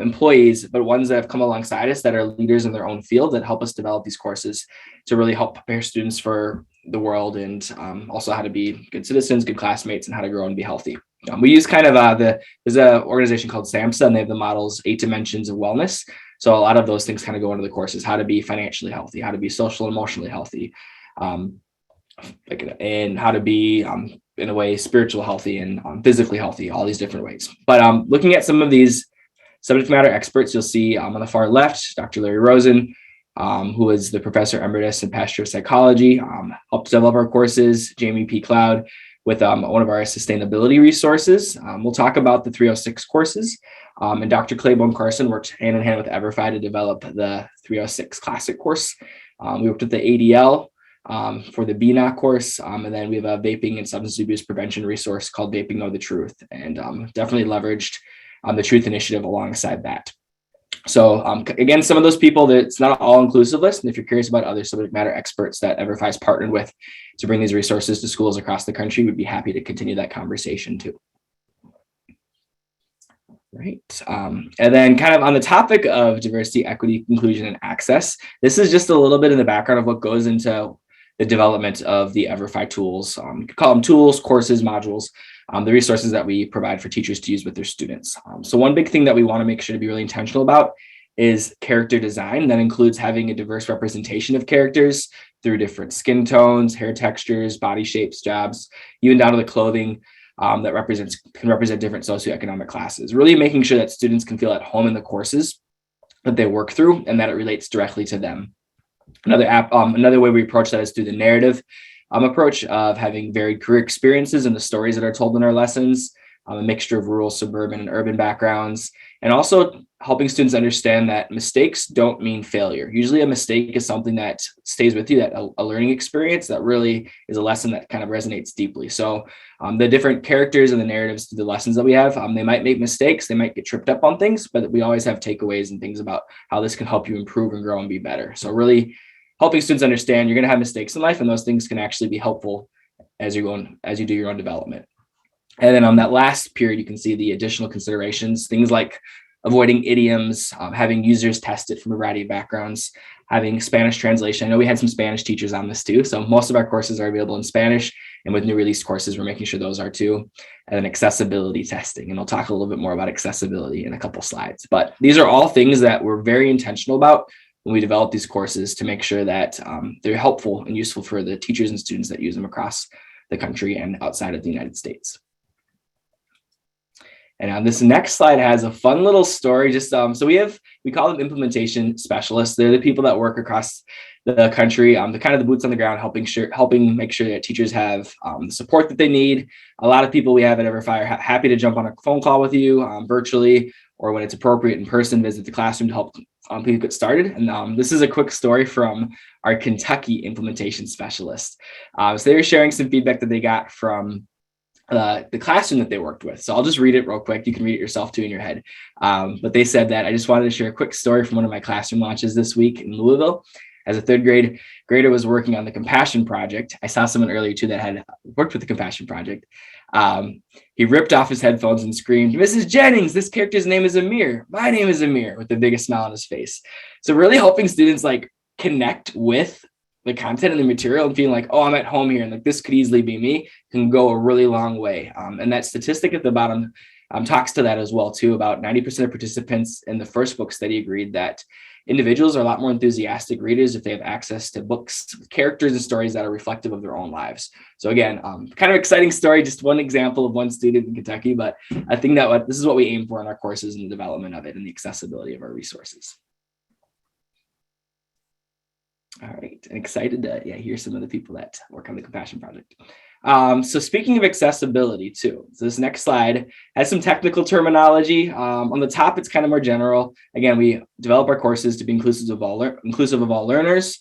employees, but ones that have come alongside us that are leaders in their own field that help us develop these courses to really help prepare students for the world and also how to be good citizens, good classmates, and how to grow and be healthy. We use kind of there's an organization called SAMHSA, and they have the models 8 dimensions of wellness. So a lot of those things kind of go into the courses: how to be financially healthy, how to be social and emotionally healthy, and how to be in a way spiritual healthy and physically healthy, all these different ways. But looking at some of these Subject matter experts, you'll see on the far left, Dr. Larry Rosen, who is the professor emeritus in pastoral psychology, helped develop our courses. Jamie P. Cloud with one of our sustainability resources. We'll talk about the 306 courses. And Dr. Claiborne Carson worked hand in hand with EverFi to develop the 306 Classic course. We worked with the ADL for the BNOC course. And then we have a vaping and substance abuse prevention resource called Vaping Know the Truth, and definitely leveraged the Truth Initiative alongside that. So again, some of those people, that it's not an all-inclusive list. And if you're curious about other subject matter experts that EverFi has partnered with to bring these resources to schools across the country, we'd be happy to continue that conversation too. Right. And then kind of on the topic of diversity, equity, inclusion, and access, this is just a little bit in the background of what goes into the development of the EverFi tools. You could call them tools, courses, modules, the resources that we provide for teachers to use with their students. So one big thing that we want to make sure to be really intentional about is character design. That includes having a diverse representation of characters through different skin tones, hair textures, body shapes, jobs, even down to the clothing that can represent different socioeconomic classes. Really making sure that students can feel at home in the courses that they work through and that it relates directly to them. Another way we approach that is through the narrative approach of having varied career experiences and the stories that are told in our lessons, a mixture of rural, suburban, and urban backgrounds, and also helping students understand that mistakes don't mean failure. Usually a mistake is something that stays with you, that a learning experience that really is a lesson that kind of resonates deeply. So the different characters and the narratives to the lessons that we have, they might make mistakes, they might get tripped up on things, but we always have takeaways and things about how this can help you improve and grow and be better. So really helping students understand you're going to have mistakes in life, and those things can actually be helpful as you do your own development. And then on that last period, you can see the additional considerations, things like avoiding idioms, having users test it from a variety of backgrounds, having Spanish translation. I know we had some Spanish teachers on this too. So most of our courses are available in Spanish, and with new release courses, we're making sure those are too. And then accessibility testing. And I'll talk a little bit more about accessibility in a couple slides. But these are all things that we're very intentional about when we develop these courses to make sure that they're helpful and useful for the teachers and students that use them across the country and outside of the United States. And this next slide has a fun little story. Just so we call them implementation specialists. They're the people that work across the country, the kind of the boots on the ground, helping make sure that teachers have the support that they need. A lot of people we have at EverFi are happy to jump on a phone call with you virtually, or when it's appropriate in person, visit the classroom to help people get started. And this is a quick story from our Kentucky implementation specialist. So they were sharing some feedback that they got from the classroom that they worked with. So I'll just read it real quick. You can read it yourself too in your head. But they said that I just wanted to share a quick story from one of my classroom launches this week in Louisville. As a third grader was working on the Compassion Project. I saw someone earlier too that had worked with the Compassion Project. He ripped off his headphones and screamed, "Mrs. Jennings, this character's name is Amir. My name is Amir," with the biggest smile on his face. So really helping students like connect with the content and the material and feeling like, oh, I'm at home here and like this could easily be me, can go a really long way. And that statistic at the bottom talks to that as well too. About 90% of participants in the first book study agreed that individuals are a lot more enthusiastic readers if they have access to books, characters, and stories that are reflective of their own lives. So again, kind of exciting story, just one example of one student in Kentucky, but I think that this is what we aim for in our courses and the development of it and the accessibility of our resources. All right, and excited to hear some of the people that work on the Compassion Project. So speaking of accessibility too, so this next slide has some technical terminology. On the top, it's kind of more general. Again, we develop our courses to be inclusive of all learners,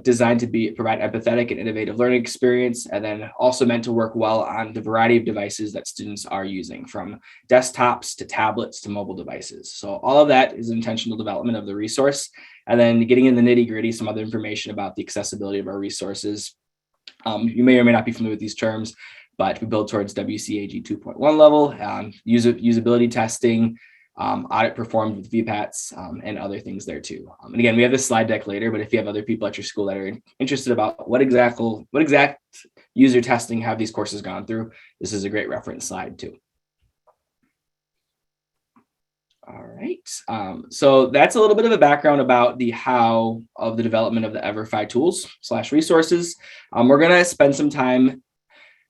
designed to provide empathetic and innovative learning experience, and then also meant to work well on the variety of devices that students are using, from desktops to tablets to mobile devices. So all of that is intentional development of the resource. And then getting in the nitty gritty, some other information about the accessibility of our resources. You may or may not be familiar with these terms, but we build towards WCAG 2.1 level, usability testing, audit performed with VPATs, and other things there too. And again, we have this slide deck later, but if you have other people at your school that are interested about what exact user testing have these courses gone through, this is a great reference slide too. All right, so that's a little bit of a background about the how of the development of the EverFi tools / resources. We're going to spend some time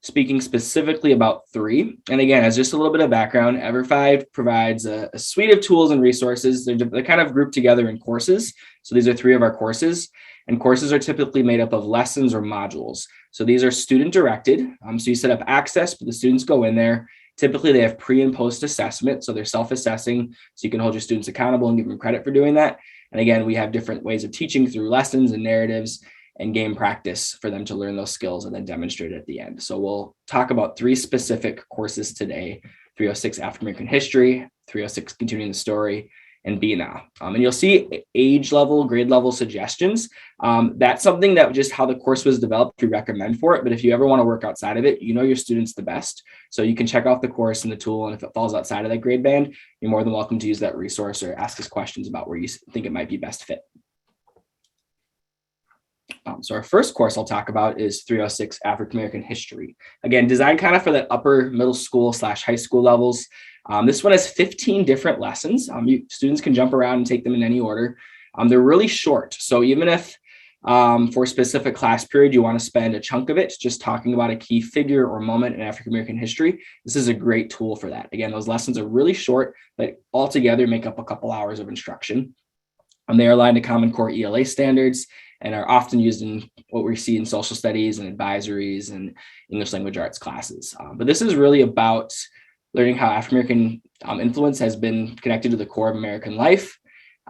speaking specifically about three. And again, as just a little bit of background, EverFi provides a suite of tools and resources. They're kind of grouped together in courses. So these are three of our courses, and courses are typically made up of lessons or modules. So these are student directed. So you set up access, but the students go in there. Typically they have pre and post assessment. So they're self-assessing. So you can hold your students accountable and give them credit for doing that. And again, we have different ways of teaching through lessons and narratives and game practice for them to learn those skills and then demonstrate it at the end. So we'll talk about three specific courses today: 306 African American History, 306 Continuing the Story, and BNA. And you'll see age level, grade level suggestions. That's something that just how the course was developed, we recommend for it. But if you ever want to work outside of it, you know your students the best. So you can check out the course and the tool. And if it falls outside of that grade band, you're more than welcome to use that resource or ask us questions about where you think it might be best fit. So our first course I'll talk about is 306 African American History. Again, designed kind of for that upper middle school / high school levels. This one has 15 different lessons. Students can jump around and take them in any order. They're really short. So even if for a specific class period, you want to spend a chunk of it just talking about a key figure or moment in African American history, this is a great tool for that. Again, those lessons are really short, but altogether make up a couple hours of instruction. They are aligned to Common Core ELA standards and are often used in what we see in social studies and advisories and English language arts classes. But this is really about learning how African American influence has been connected to the core of American life.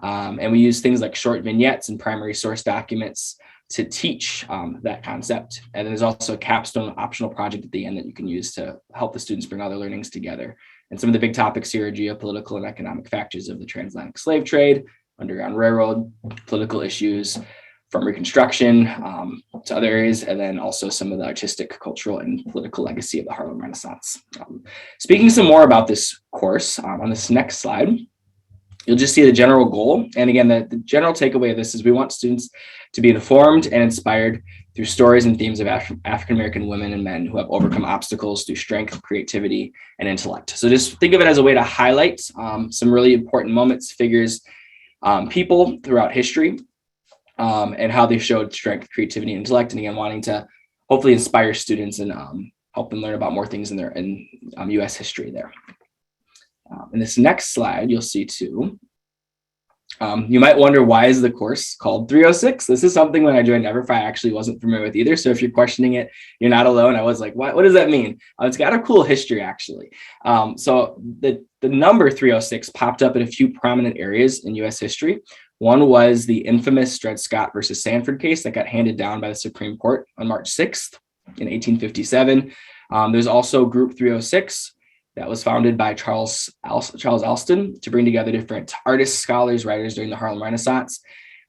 And we use things like short vignettes and primary source documents to teach that concept. And then there's also a capstone optional project at the end that you can use to help the students bring all their learnings together. And some of the big topics here are geopolitical and economic factors of the transatlantic slave trade, Underground Railroad, political issues from Reconstruction to other areas, and then also some of the artistic, cultural, and political legacy of the Harlem Renaissance. Speaking some more about this course on this next slide, you'll just see the general goal. And again, the general takeaway of this is we want students to be informed and inspired through stories and themes of African-American women and men who have overcome obstacles through strength, creativity, and intellect. So just think of it as a way to highlight some really important moments, figures, people throughout history, and how they showed strength, creativity, and intellect. And again, wanting to hopefully inspire students and help them learn about more things in U.S. history there. In this next slide, you'll see too, you might wonder, why is the course called 306? This is something when I joined EverFi, I actually wasn't familiar with either. So if you're questioning it, you're not alone. I was like, what does that mean? It's got a cool history, actually. So the number 306 popped up in a few prominent areas in U.S. history. One was the infamous Dred Scott versus Sanford case that got handed down by the Supreme Court on March 6th in 1857. There's also Group 306 that was founded by Charles Alston to bring together different artists, scholars, writers during the Harlem Renaissance.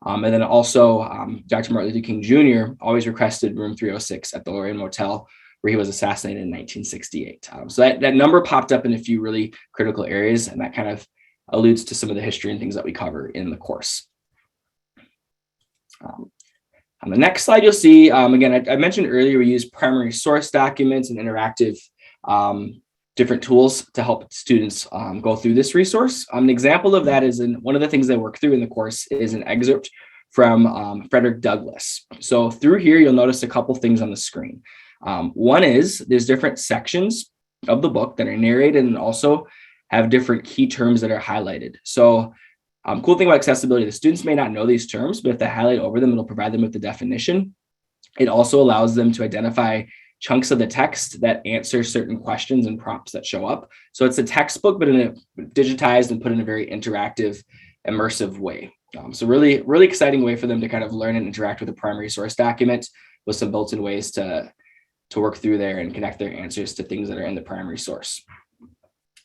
And then also Dr. Martin Luther King Jr. always requested room 306 at the Lorraine Motel, where he was assassinated in 1968. So that number popped up in a few really critical areas, and that kind of alludes to some of the history and things that we cover in the course. On the next slide, you'll see, again, I mentioned earlier, we use primary source documents and interactive different tools to help students go through this resource. An example of that is one of the things I work through in the course is an excerpt from Frederick Douglass. So through here, you'll notice a couple things on the screen. One is there's different sections of the book that are narrated and also have different key terms that are highlighted. So cool thing about accessibility, the students may not know these terms, but if they highlight over them, it'll provide them with the definition. It also allows them to identify chunks of the text that answer certain questions and prompts that show up. So it's a textbook, but in a digitized and put in a very interactive, immersive way. So really, really exciting way for them to kind of learn and interact with a primary source document with some built-in ways to work through there and connect their answers to things that are in the primary source.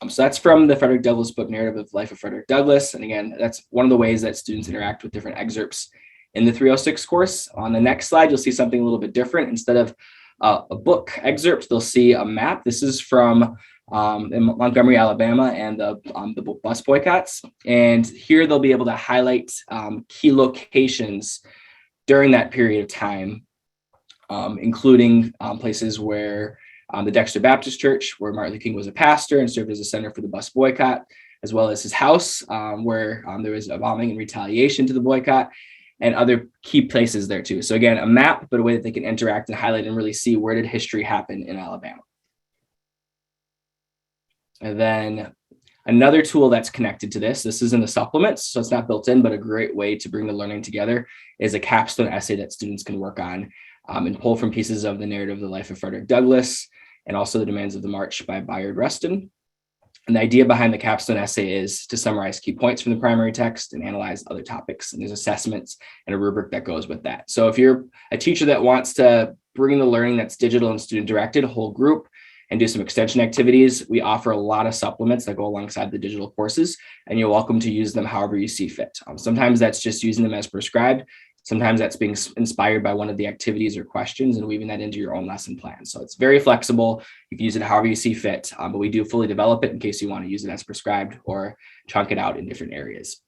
So that's from the Frederick Douglass book, Narrative of Life of Frederick Douglass. And again, that's one of the ways that students interact with different excerpts in the 306 course. On the next slide, you'll see something a little bit different. Instead of a book excerpt, they'll see a map. This is from in Montgomery, Alabama, and the bus boycotts. And here they'll be able to highlight key locations during that period of time, including places where the Dexter Baptist Church, where Martin Luther King was a pastor and served as a center for the bus boycott, as well as his house, where there was a bombing in retaliation to the boycott. and other key places there too. So again, a map, but a way that they can interact and highlight and really see where did history happen in Alabama. And then another tool that's connected to this is in the supplements, so it's not built in, but a great way to bring the learning together is a capstone essay that students can work on and pull from pieces of the narrative of the life of Frederick Douglass and also the Demands of the March by Bayard Rustin. And the idea behind the capstone essay is to summarize key points from the primary text and analyze other topics. And there's assessments and a rubric that goes with that. So if you're a teacher that wants to bring the learning that's digital and student directed, whole group, and do some extension activities, we offer a lot of supplements that go alongside the digital courses, and you're welcome to use them however you see fit. Sometimes that's just using them as prescribed. Sometimes that's being inspired by one of the activities or questions and weaving that into your own lesson plan. So it's very flexible. You can use it however you see fit, but we do fully develop it in case you want to use it as prescribed or chunk it out in different areas.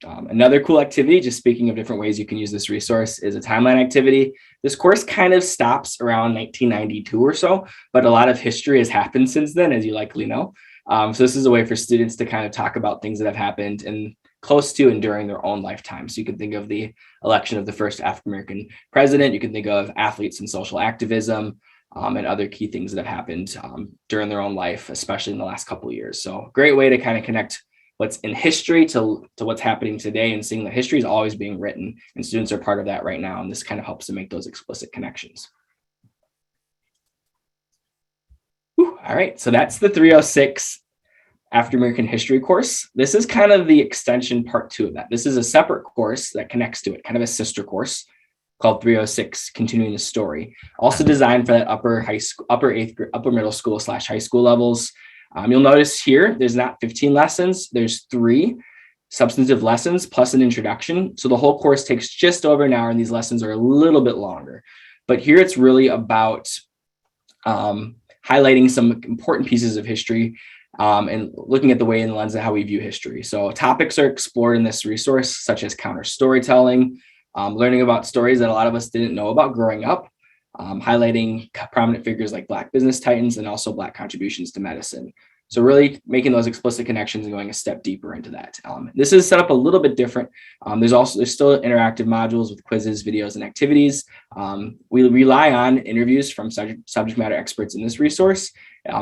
Another cool activity, just speaking of different ways you can use this resource, is a timeline activity. This course kind of stops around 1992 or so, but a lot of history has happened since then, as you likely know. So this is a way for students to kind of talk about things that have happened in close to and during their own lifetime. So you can think of the election of the first African-American president. You can think of athletes and social activism and other key things that have happened during their own life, especially in the last couple of years. So great way to kind of connect what's in history to what's happening today and seeing that history is always being written and students are part of that right now. And this kind of helps to make those explicit connections. Whew, all right, so that's the 306 African-American history course. This is kind of the extension part 2 of that. This is a separate course that connects to it, kind of a sister course called 306 Continuing the Story, also designed for that upper middle school / high school levels. You'll notice here, there's not 15 lessons, there's 3 substantive lessons plus an introduction. So the whole course takes just over an hour and these lessons are a little bit longer. But here it's really about highlighting some important pieces of history and looking at the way and the lens of how we view history. So topics are explored in this resource, such as counter storytelling, learning about stories that a lot of us didn't know about growing up, highlighting prominent figures like Black business titans and also Black contributions to medicine. So really making those explicit connections and going a step deeper into that. This is set up a little bit different. There's still interactive modules with quizzes, videos, and activities. We rely on interviews from subject matter experts in this resource.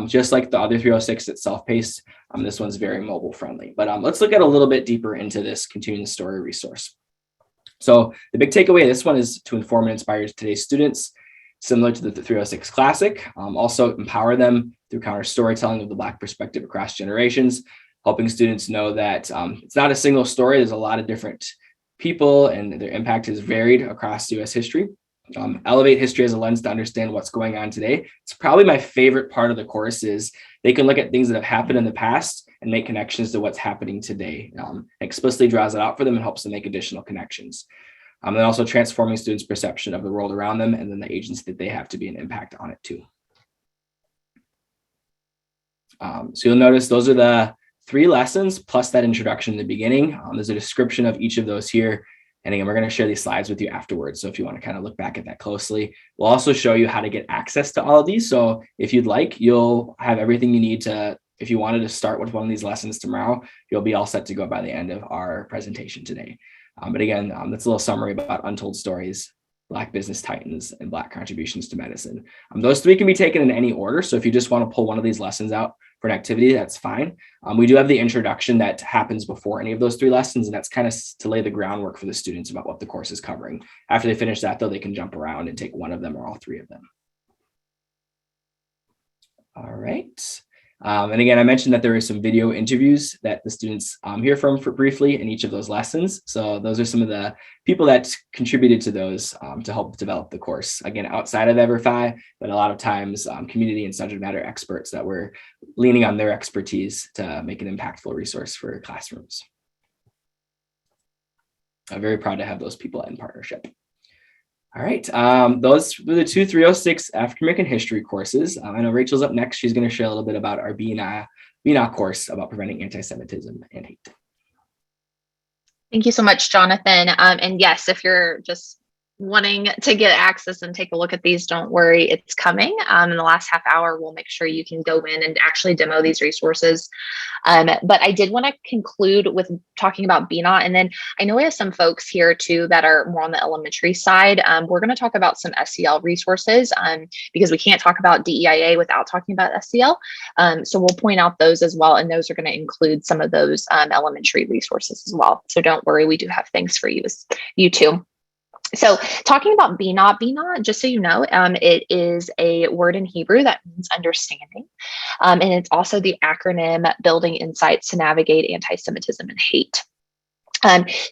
Just like the other 306 that's self-paced, this one's very mobile friendly. But let's look at a little bit deeper into this Continuing the Story resource. So the big takeaway of this one is to inform and inspire today's students, similar to the 306 Classic. Also empower them through counter storytelling of the Black perspective across generations, helping students know that it's not a single story. There's a lot of different people and their impact is varied across US history. Elevate history as a lens to understand what's going on today. It's probably my favorite part of the course is they can look at things that have happened in the past and make connections to what's happening today. Explicitly draws it out for them and helps them make additional connections. And also transforming students' perception of the world around them and then the agency that they have to be an impact on it too. So you'll notice those are the 3 lessons plus that introduction in the beginning. There's a description of each of those here. And again, we're going to share these slides with you afterwards. So if you want to kind of look back at that closely, we'll also show you how to get access to all of these. So if you'd like, you'll have everything you need to, if you wanted to start with one of these lessons tomorrow, you'll be all set to go by the end of our presentation today. But again, that's a little summary about untold stories, Black business titans, and Black contributions to medicine. Those 3 can be taken in any order. So if you just want to pull one of these lessons out for an activity, that's fine. We do have the introduction that happens before any of those 3 lessons, and that's kind of to lay the groundwork for the students about what the course is covering. After they finish that, though, they can jump around and take one of them or all 3 of them. All right. And again, I mentioned that there are some video interviews that the students hear from for briefly in each of those lessons. So those are some of the people that contributed to those to help develop the course. Again, outside of EverFi, but a lot of times community and subject matter experts that were leaning on their expertise to make an impactful resource for classrooms. I'm very proud to have those people in partnership. All right, those were the 2 306 African-American history courses. I know Rachel's up next. She's going to share a little bit about our BNA course about preventing anti-Semitism and hate. Thank you so much, Jonathan. And yes, if you're just wanting to get access and take a look at these, don't worry, it's coming. In the last half hour, we'll make sure you can go in and actually demo these resources. But I did want to conclude with talking about BNOT. And then I know we have some folks here too that are more on the elementary side. We're going to talk about some SEL resources because we can't talk about DEIA without talking about SEL. So we'll point out those as well. And those are going to include some of those elementary resources as well. So don't worry, we do have things for you too. So talking about BNOT, just so you know, it is a word in Hebrew that means understanding. And it's also the acronym Building Insights to Navigate Anti-Semitism and Hate.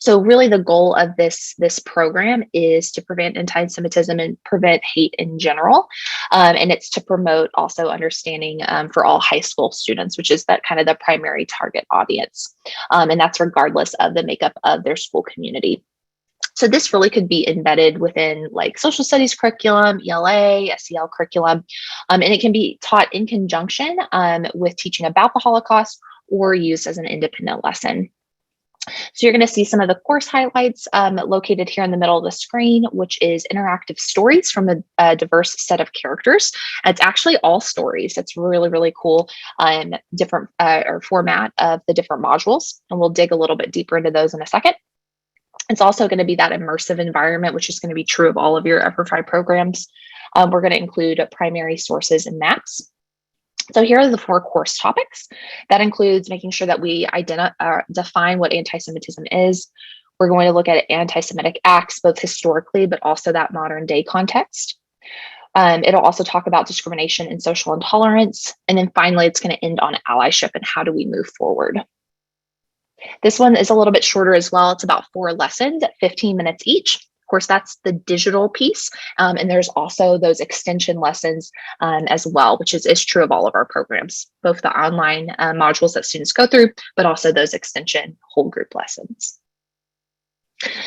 So really the goal of this program is to prevent anti-Semitism and prevent hate in general. And it's to promote also understanding for all high school students, which is that kind of the primary target audience. And that's regardless of the makeup of their school community. So this really could be embedded within like social studies curriculum, ELA, SEL curriculum, and it can be taught in conjunction with teaching about the Holocaust or used as an independent lesson. So you're going to see some of the course highlights located here in the middle of the screen, which is interactive stories from a diverse set of characters. And it's actually all stories. It's really, really cool, different or format of the different modules. And we'll dig a little bit deeper into those in a second. It's also going to be that immersive environment, which is going to be true of all of your EverFi programs. We're going to include primary sources and maps. So here are the 4 course topics. That includes making sure that we define what anti-Semitism is. We're going to look at anti-Semitic acts, both historically, but also that modern day context. It'll also talk about discrimination and social intolerance. And then finally, it's going to end on allyship and how do we move forward. This one is a little bit shorter as well. It's about 4 lessons at 15 minutes each. Of course, that's the digital piece. And there's also those extension lessons as well, which is true of all of our programs, both the online modules that students go through, but also those extension whole group lessons.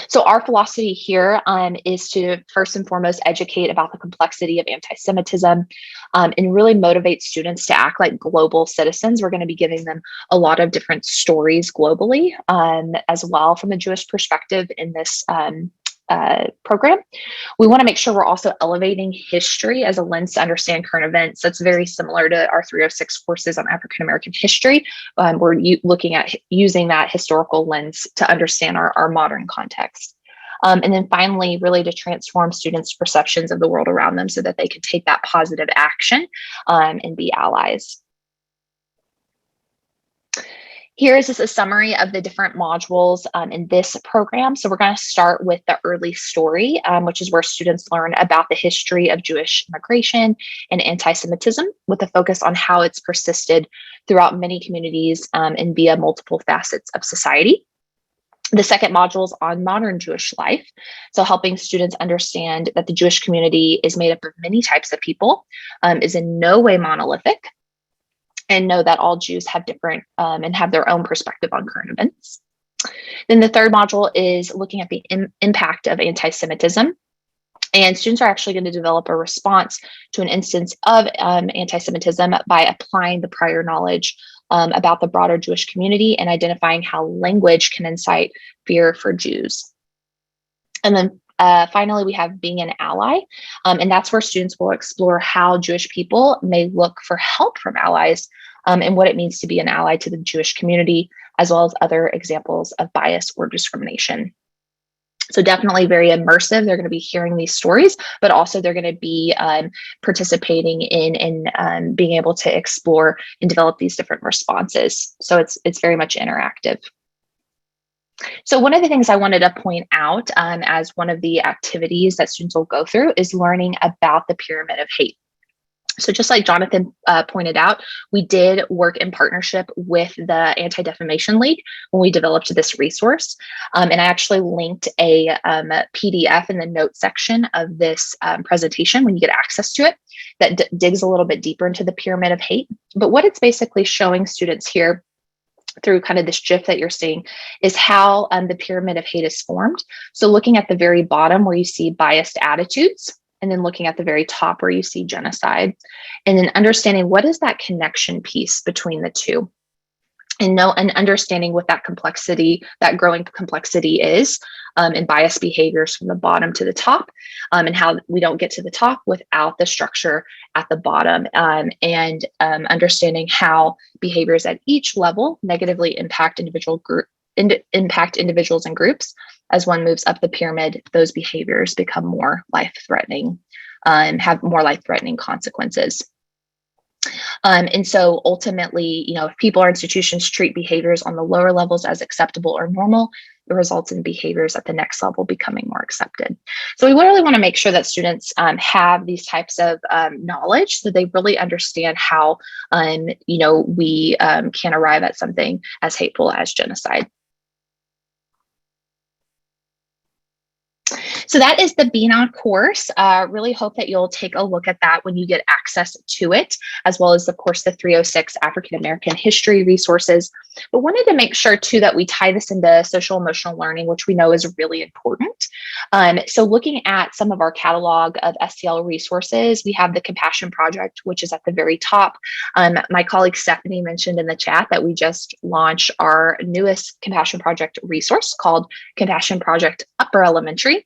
So our philosophy here is to first and foremost educate about the complexity of anti-Semitism and really motivate students to act like global citizens. We're going to be giving them a lot of different stories globally as well from a Jewish perspective in this program. We want to make sure we're also elevating history as a lens to understand current events. That's very similar to our 306 courses on African American history. We're looking at using that historical lens to understand our modern context. And then finally, really to transform students' perceptions of the world around them so that they can take that positive action and be allies. Here is just a summary of the different modules in this program. So we're going to start with the early story, which is where students learn about the history of Jewish immigration and anti-Semitism with a focus on how it's persisted throughout many communities and via multiple facets of society. The second module is on modern Jewish life. So helping students understand that the Jewish community is made up of many types of people, is in no way monolithic, and know that all Jews have different and have their own perspective on current events. Then the third module is looking at the impact of anti-Semitism. And students are actually going to develop a response to an instance of anti-Semitism by applying the prior knowledge about the broader Jewish community and identifying how language can incite fear for Jews. And then finally, we have being an ally, and that's where students will explore how Jewish people may look for help from allies and what it means to be an ally to the Jewish community, as well as other examples of bias or discrimination. So definitely very immersive. They're going to be hearing these stories, but also they're going to be participating in and being able to explore and develop these different responses. So it's very much interactive. So one of the things I wanted to point out as one of the activities that students will go through is learning about the pyramid of hate. So just like Jonathan pointed out, we did work in partnership with the Anti-Defamation League when we developed this resource. And I actually linked a PDF in the notes section of this presentation when you get access to it that digs a little bit deeper into the pyramid of hate. But what it's basically showing students here through kind of this GIF that you're seeing is how the pyramid of hate is formed. So looking at the very bottom where you see biased attitudes, and then looking at the very top where you see genocide, and then understanding what is that connection piece between the two. and understanding what that complexity, that growing complexity is, and bias behaviors from the bottom to the top, and how we don't get to the top without the structure at the bottom, and understanding how behaviors at each level negatively impact individuals and groups. As one moves up the pyramid, those behaviors become more life-threatening, have more life-threatening consequences. And so ultimately, if people or institutions treat behaviors on the lower levels as acceptable or normal, it results in behaviors at the next level becoming more accepted. So we really want to make sure that students have these types of knowledge, so they really understand how, we can arrive at something as hateful as genocide. So that is the BNOD course. Really hope that you'll take a look at that when you get access to it, as well as, of course, the 306 African American history resources. But wanted to make sure, too, that we tie this into social emotional learning, which we know is really important. So looking at some of our catalog of SEL resources, we have the Compassion Project, which is at the very top. My colleague Stephanie mentioned in the chat that we just launched our newest Compassion Project resource called Compassion Project Upper Elementary.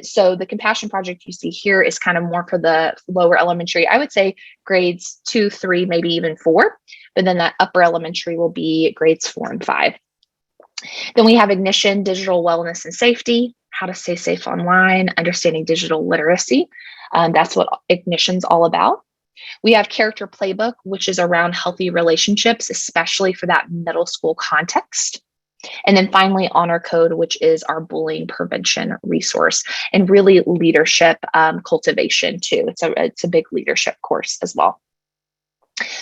So the Compassion Project you see here is kind of more for the lower elementary, I would say grades 2, 3, maybe even 4, but then that upper elementary will be grades 4 and 5. Then we have Ignition, Digital Wellness and Safety, how to stay safe online, understanding digital literacy. That's what Ignition's all about. We have Character Playbook, which is around healthy relationships, especially for that middle school context. And then finally, Honor Code, which is our bullying prevention resource, and really leadership cultivation too. It's a big leadership course as well.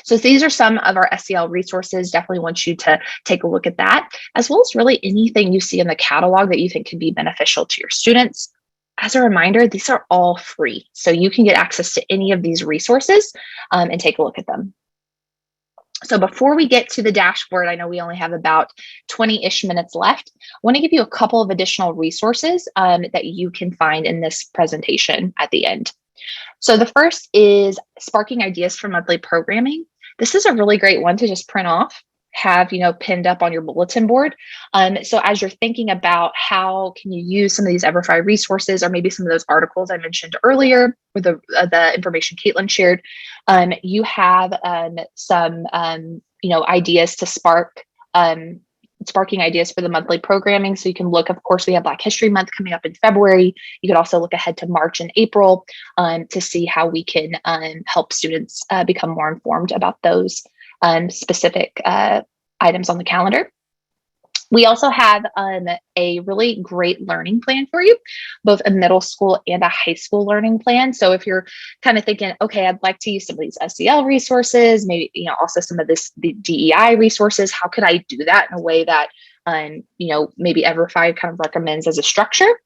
So these are some of our SEL resources. Definitely want you to take a look at that, as well as really anything you see in the catalog that you think could be beneficial to your students. As a reminder, these are all free, so you can get access to any of these resources and take a look at them. So before we get to the dashboard, I know we only have about 20-ish minutes left. I want to give you a couple of additional resources that you can find in this presentation at the end. So the first is Sparking Ideas for Monthly Programming. This is a really great one to just print off, have pinned up on your bulletin board. So as you're thinking about how can you use some of these EverFi resources, or maybe some of those articles I mentioned earlier, or the information Caitlin shared, you have some ideas to sparking ideas for the monthly programming. So you can look, of course, we have Black History Month coming up in February. You could also look ahead to March and April to see how we can help students become more informed about those specific items on the calendar. We also have a really great learning plan for you, both a middle school and a high school learning plan. So if you're kind of thinking, okay, I'd like to use some of these SEL resources, maybe also some of the DEI resources, how could I do that in a way that maybe EverFi kind of recommends as a structure?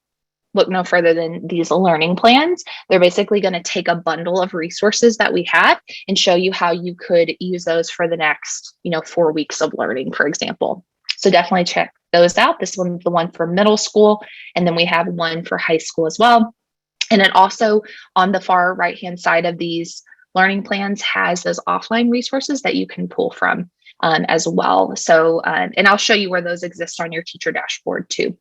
Look no further than these learning plans. They're basically going to take a bundle of resources that we have and show you how you could use those for the next 4 weeks of learning, for example. So definitely check those out. This one's the one for middle school, and then we have one for high school as well. And then also on the far right-hand side of these learning plans has those offline resources that you can pull from as well. So, and I'll show you where those exist on your teacher dashboard too.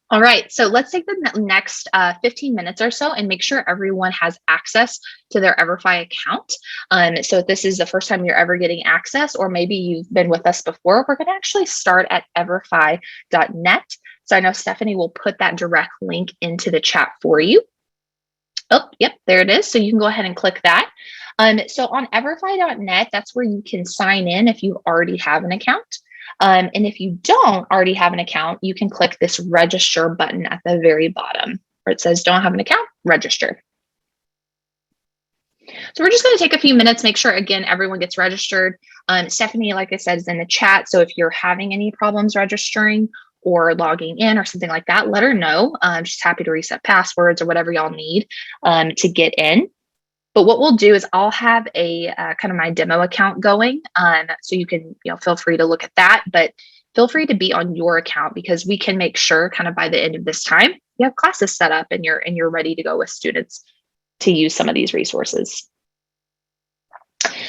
All right, so let's take the next 15 minutes or so and make sure everyone has access to their EverFi account. So if this is the first time you're ever getting access, or maybe you've been with us before, we're going to actually start at everfi.net. So I know Stephanie will put that direct link into the chat for you. Oh, yep, there it is. So you can go ahead and click that. So on everfi.net, that's where you can sign in if you already have an account. And if you don't already have an account, you can click this register button at the very bottom where it says don't have an account, register. So we're just going to take a few minutes, make sure, again, everyone gets registered. Stephanie, like I said, is in the chat. So if you're having any problems registering or logging in or something like that, let her know. She's happy to reset passwords or whatever y'all need to get in. But what we'll do is I'll have a kind of my demo account going, so you can feel free to look at that, but feel free to be on your account, because we can make sure kind of by the end of this time you have classes set up and you're ready to go with students to use some of these resources.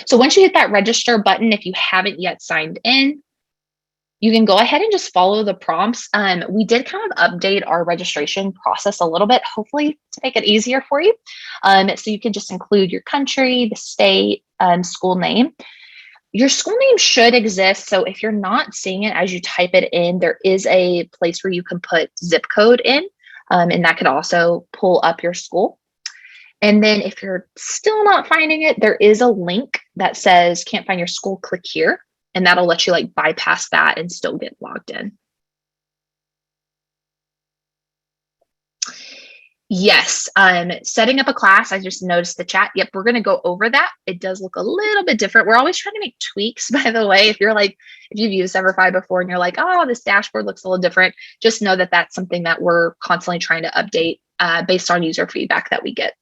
So once you hit that register button, if you haven't yet signed in, you can go ahead and just follow the prompts. We did kind of update our registration process a little bit, hopefully to make it easier for you. So you can just include your country, the state, school name. Your school name should exist. So if you're not seeing it as you type it in, there is a place where you can put zip code in, and that could also pull up your school. And then if you're still not finding it, there is a link that says can't find your school, click here. And that'll let you like bypass that and still get logged in. Yes, setting up a class, I just noticed the chat. Yep, we're going to go over that. It does look a little bit different. We're always trying to make tweaks, by the way. If you've used Everfi before and you're like, oh, this dashboard looks a little different, just know that that's something that we're constantly trying to update based on user feedback that we get.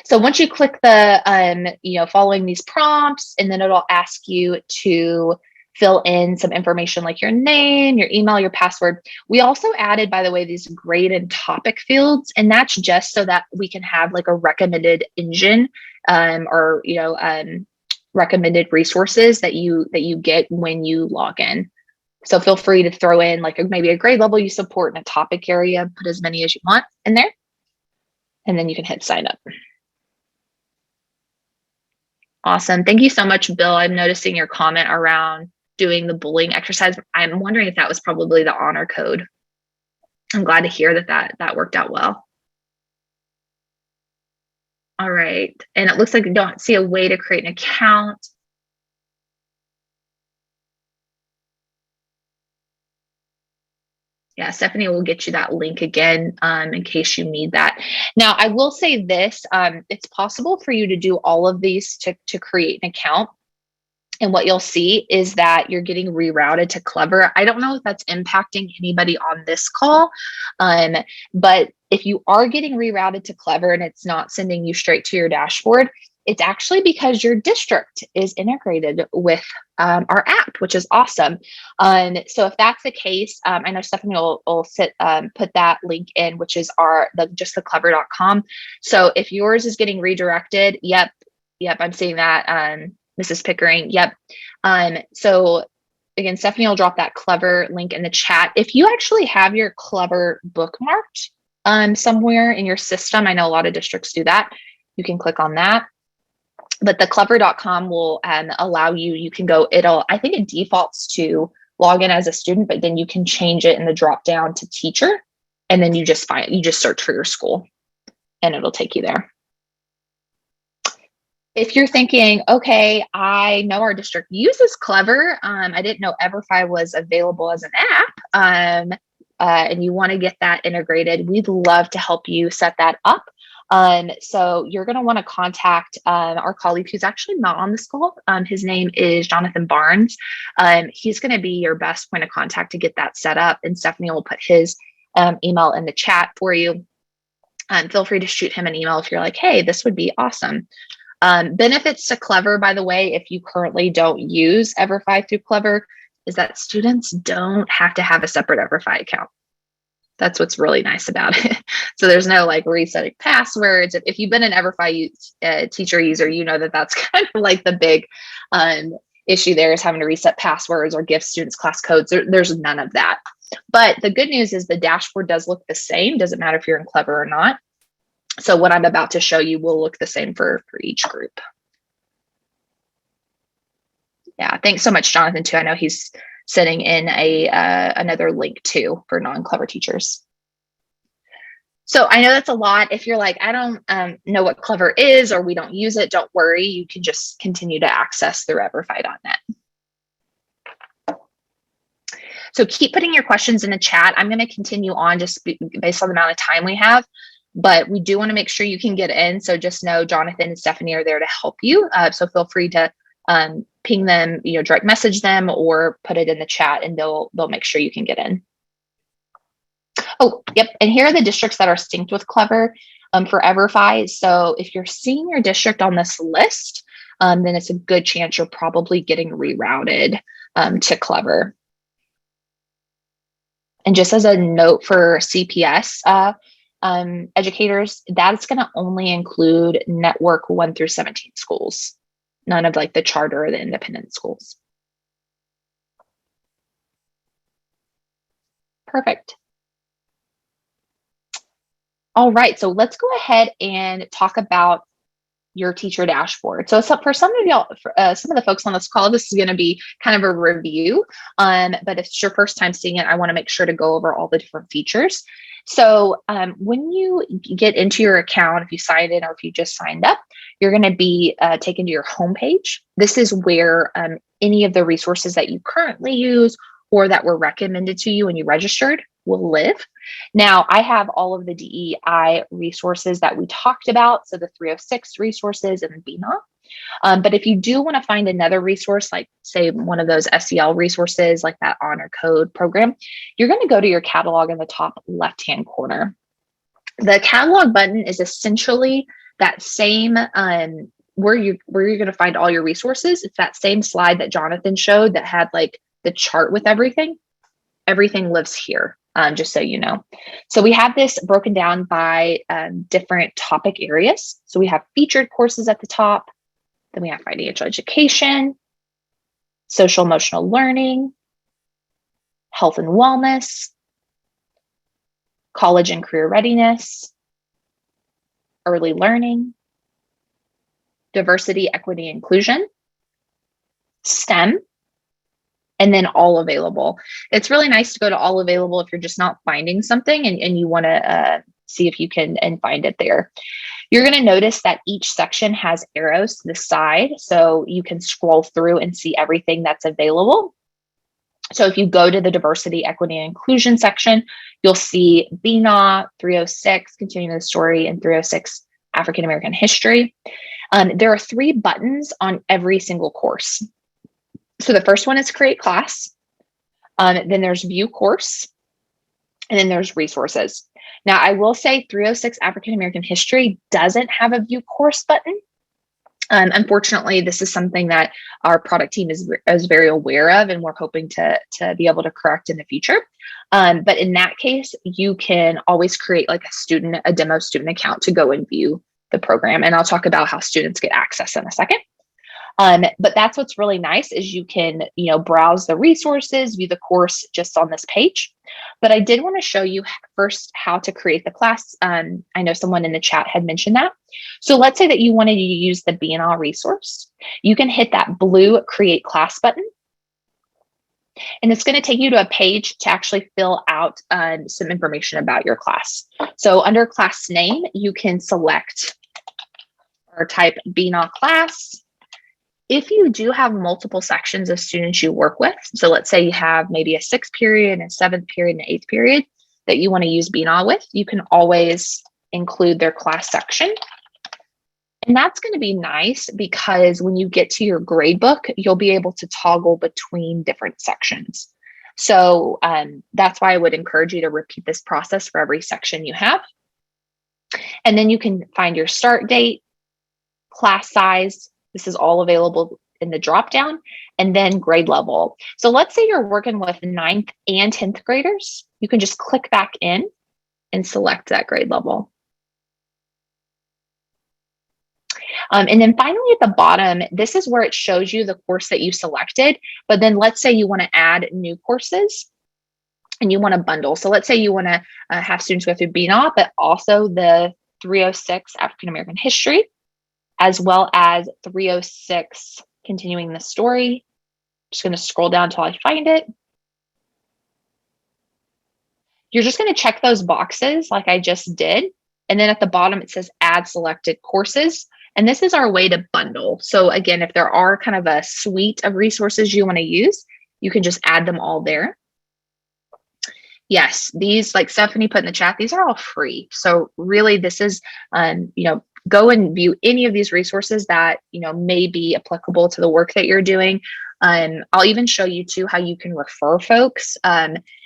So once you click the, following these prompts, and then it'll ask you to fill in some information like your name, your email, your password. We also added, by the way, these grade and topic fields, and that's just so that we can have like a recommended engine recommended resources that you get when you log in. So feel free to throw in like maybe a grade level you support in a topic area, put as many as you want in there. And then you can hit sign up. Awesome. Thank you so much, Bill. I'm noticing your comment around doing the bullying exercise. I'm wondering if that was probably the honor code. I'm glad to hear that worked out well. All right. And it looks like you don't see a way to create an account. Yeah, Stephanie will get you that link again in case you need that. Now, I will say this, it's possible for you to do all of these to create an account. And what you'll see is that you're getting rerouted to Clever. I don't know if that's impacting anybody on this call, but if you are getting rerouted to Clever and it's not sending you straight to your dashboard, it's actually because your district is integrated with our app, which is awesome. So if that's the case, I know Stephanie will put that link in, which is just the clever.com. So if yours is getting redirected, yep, I'm seeing that. Mrs. Pickering, yep. So again, Stephanie will drop that Clever link in the chat. If you actually have your Clever bookmarked somewhere in your system, I know a lot of districts do that, you can click on that. But the clever.com will allow you can go, I think it defaults to log in as a student, but then you can change it in the drop down to teacher. And then you just search for your school and it'll take you there. If you're thinking, okay, I know our district uses Clever. I didn't know Everfi was available as an app. And you want to get that integrated, we'd love to help you set that up. So you're going to want to contact our colleague who's actually not on this call. His name is Jonathan Barnes. He's going to be your best point of contact to get that set up. And Stephanie will put his email in the chat for you. Feel free to shoot him an email if you're like, hey, this would be awesome. Benefits to Clever, by the way, if you currently don't use Everfi through Clever, is that students don't have to have a separate Everfi account. That's what's really nice about it. So there's no like resetting passwords. If you've been an Everfi teacher user, you know that's kind of like the big issue there is having to reset passwords or give students class codes. There's none of that. But the good news is the dashboard does look the same. Doesn't matter if you're in Clever or not. So what I'm about to show you will look the same for each group. Yeah, thanks so much, Jonathan, too. I know he's sending in another link too for non-Clever teachers. So I know that's a lot. If you're like, I don't know what Clever is or we don't use it, don't worry. You can just continue to access through everfi.net. So keep putting your questions in the chat. I'm going to continue on just based on the amount of time we have, but we do want to make sure you can get in. So just know Jonathan and Stephanie are there to help you. So feel free to ping them, direct message them or put it in the chat and they'll make sure you can get in. Oh, yep. And here are the districts that are synced with Clever for Everfi. So if you're seeing your district on this list, then it's a good chance you're probably getting rerouted to Clever. And just as a note for CPS, educators, that's going to only include network 1 through 17 schools, none of like the charter or the independent schools. Perfect. All right, so let's go ahead and talk about your teacher dashboard. So for some of y'all, some of the folks on this call, this is going to be kind of a review, but if it's your first time seeing it, I want to make sure to go over all the different features. So when you get into your account, if you signed in or if you just signed up, you're going to be taken to your homepage. This is where any of the resources that you currently use or that were recommended to you when you registered will live. Now, I have all of the DEI resources that we talked about, so the 306 resources and the BNA. But if you do want to find another resource, like say one of those SEL resources, like that honor code program, you're going to go to your catalog in the top left-hand corner. The catalog button is essentially that same where you're going to find all your resources. It's that same slide that Jonathan showed that had like the chart with everything. Everything lives here. Just so you know. So we have this broken down by different topic areas. So we have featured courses at the top. Then we have financial education, social emotional learning, health and wellness, college and career readiness, early learning, diversity, equity, inclusion, STEM, and then all available. It's really nice to go to all available if you're just not finding something and you want to see if you can and find it there. You're going to notice that each section has arrows to the side, so you can scroll through and see everything that's available. So if you go to the diversity, equity, and inclusion section, you'll see BNA, 306, continuing the story, and 306, African American history. There are 3 buttons on every single course. So the first one is create class, then there's view course, and then there's resources. Now, I will say 306 African American history doesn't have a view course button. Unfortunately, this is something that our product team is very aware of, and we're hoping to be able to correct in the future. But in that case, you can always create like a demo student account to go and view the program. And I'll talk about how students get access in a second. But that's what's really nice is you can, browse the resources, view the course just on this page. But I did want to show you first how to create the class. I know someone in the chat had mentioned that. So let's say that you wanted to use the BNL resource. You can hit that blue create class button. And it's going to take you to a page to actually fill out some information about your class. So under class name, you can select or type BNL class. If you do have multiple sections of students you work with, so let's say you have maybe a 6th period, a 7th period, and an 8th period that you want to use BNA with, you can always include their class section. And that's going to be nice because when you get to your grade book, you'll be able to toggle between different sections. So that's why I would encourage you to repeat this process for every section you have. And then you can find your start date, class size. This is all available in the dropdown, and then grade level. So let's say you're working with 9th and 10th graders. You can just click back in and select that grade level. And then finally at the bottom, this is where it shows you the course that you selected. But then let's say you want to add new courses and you want to bundle. So let's say you want to have students go through BNA, but also the 306 African American history, as well as 306 continuing the story. Just going to scroll down until I find it. You're just going to check those boxes like I just did. And then at the bottom, it says add selected courses. And this is our way to bundle. So again, if there are kind of a suite of resources you want to use, you can just add them all there. Yes, these, like Stephanie put in the chat, these are all free. So really this is, go and view any of these resources that, may be applicable to the work that you're doing. I'll even show you too how you can refer folks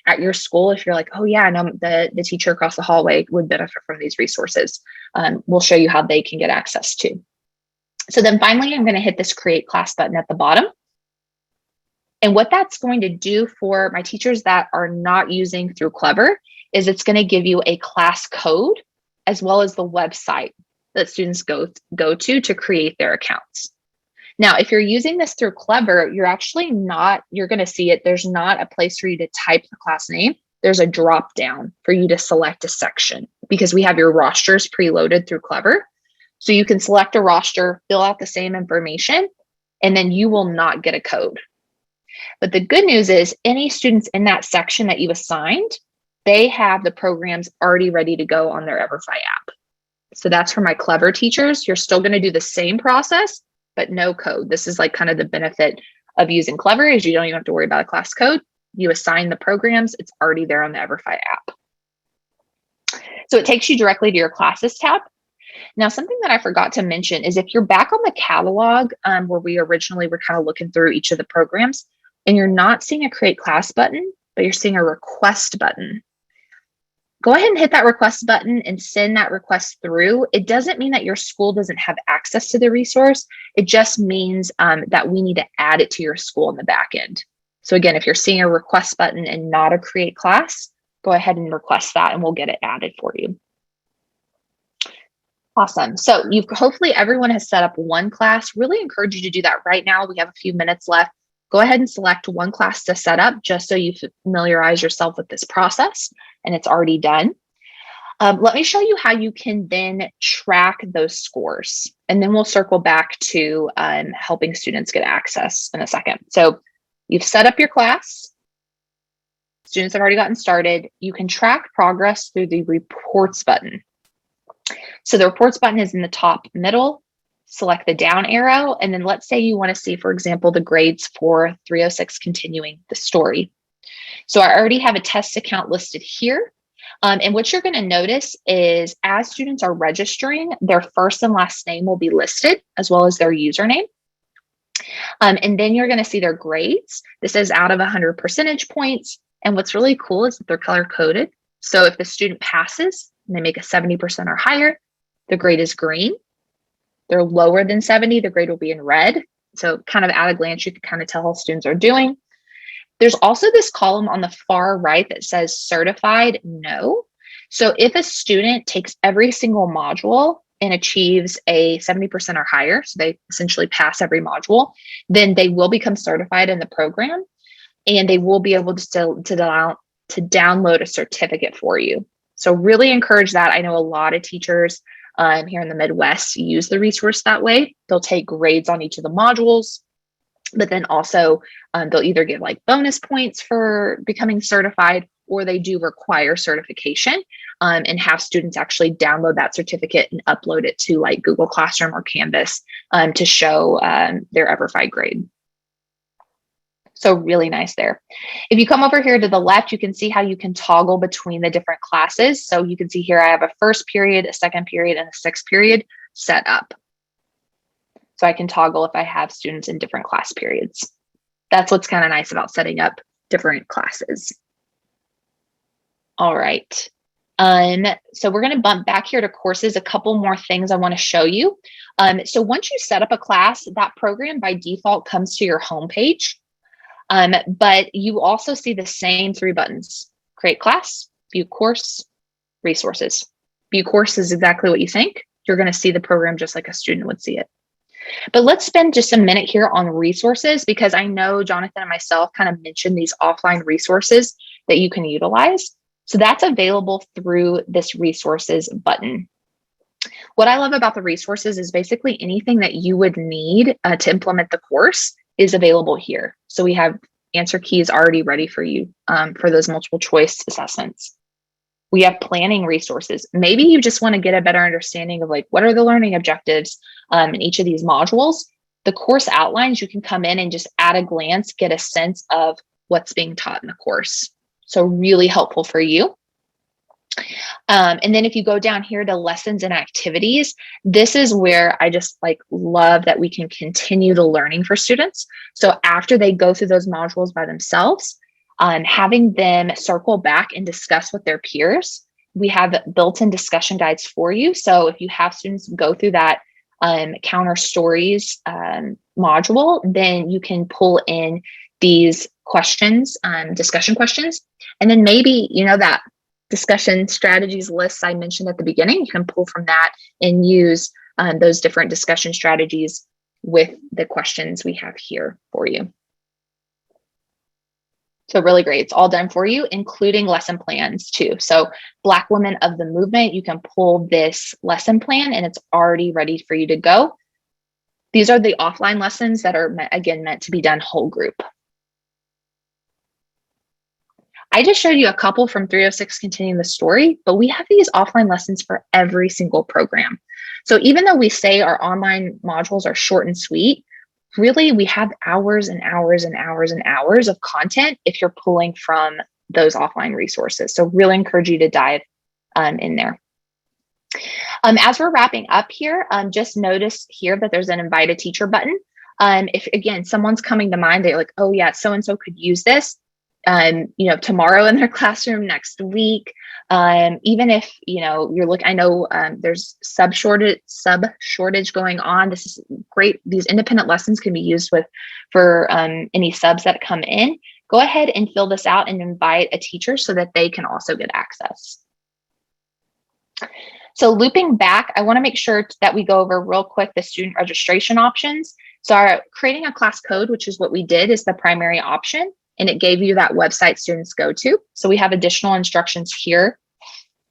at your school if you're like, oh yeah, I know the teacher across the hallway would benefit from these resources. We'll show you how they can get access to. So then finally, I'm going to hit this create class button at the bottom. And what that's going to do for my teachers that are not using through Clever is it's going to give you a class code as well as the website that students go to create their accounts. Now, if you're using this through Clever, you're going to see it. There's not a place for you to type the class name. There's a drop down for you to select a section because we have your rosters preloaded through Clever. So you can select a roster, fill out the same information, and then you will not get a code. But the good news is any students in that section that you assigned, they have the programs already ready to go on their EverFi app. So that's for my Clever teachers. You're still going to do the same process, but no code. This is like kind of the benefit of using Clever is you don't even have to worry about a class code. You assign the programs, it's already there on the EverFi app. So it takes you directly to your classes tab. Now, something that I forgot to mention is if you're back on the catalog where we originally were kind of looking through each of the programs and you're not seeing a create class button, but you're seeing a request button, go ahead and hit that request button and send that request through. It doesn't mean that your school doesn't have access to the resource. It just means that we need to add it to your school in the back end. So again, if you're seeing a request button and not a create class, go ahead and request that and we'll get it added for you. Awesome. So hopefully everyone has set up one class. Really encourage you to do that right now. We have a few minutes left. Go ahead and select one class to set up just so you familiarize yourself with this process and it's already done. Let me show you how you can then track those scores. And then we'll circle back to helping students get access in a second. So you've set up your class. Students have already gotten started. You can track progress through the reports button. So the reports button is in the top middle. Select the down arrow. And then let's say you want to see, for example, the grades for 306 continuing the story. So I already have a test account listed here. And what you're going to notice is as students are registering, their first and last name will be listed as well as their username. And then you're going to see their grades. This is out of 100 percentage points. And what's really cool is that they're color coded. So if the student passes and they make a 70% or higher, the grade is green. They're lower than 70, the grade will be in red. So kind of at a glance, you can kind of tell how students are doing. There's also this column on the far right that says certified no. So if a student takes every single module and achieves a 70% or higher, so they essentially pass every module, then they will become certified in the program and they will be able to download a certificate for you. So really encourage that. I know a lot of teachers here in the Midwest use the resource that way. They'll take grades on each of the modules, but then also they'll either get like bonus points for becoming certified, or they do require certification and have students actually download that certificate and upload it to like Google Classroom or Canvas to show their EverFi grade. So really nice there. If you come over here to the left, you can see how you can toggle between the different classes. So you can see here, I have a first period, a second period, and a sixth period set up. So I can toggle if I have students in different class periods. That's what's kind of nice about setting up different classes. All right. So we're going to bump back here to courses. A couple more things I want to show you. So once you set up a class, that program by default comes to your homepage. But you also see the same three buttons: create class, view course, resources. View course is exactly what you think. You're going to see the program just like a student would see it. But let's spend just a minute here on resources, because I know Jonathan and myself kind of mentioned these offline resources that you can utilize. So that's available through this resources button. What I love about the resources is basically anything that you would need to implement the course is available here. So we have answer keys already ready for you for those multiple choice assessments. We have planning resources. Maybe you just want to get a better understanding of like, what are the learning objectives in each of these modules? The course outlines, you can come in and just at a glance, get a sense of what's being taught in the course. So really helpful for you. And then if you go down here to lessons and activities, this is where I just like love that we can continue the learning for students. So after they go through those modules by themselves, having them circle back and discuss with their peers, we have built-in discussion guides for you. So if you have students go through that counter stories module, then you can pull in these questions, discussion questions, and then maybe, you know, that discussion strategies lists I mentioned at the beginning. You can pull from that and use those different discussion strategies with the questions we have here for you. So really great. It's all done for you, including lesson plans too. So Black Women of the Movement, you can pull this lesson plan and it's already ready for you to go. These are the offline lessons that are, again, meant to be done whole group. I just showed you a couple from 306 Continuing the Story, but we have these offline lessons for every single program. So even though we say our online modules are short and sweet, really we have hours and hours and hours and hours of content if you're pulling from those offline resources. So really encourage you to dive in there. As we're wrapping up here, just notice here that there's an invite a teacher button. If again, someone's coming to mind, they're like, oh yeah, so-and-so could use this, tomorrow in their classroom, next week. Even if, you're looking, I know there's sub shortage going on. This is great. These independent lessons can be used for any subs that come in. Go ahead and fill this out and invite a teacher so that they can also get access. So looping back, I want to make sure that we go over real quick the student registration options. So creating a class code, which is what we did, is the primary option, and it gave you that website students go to. So we have additional instructions here.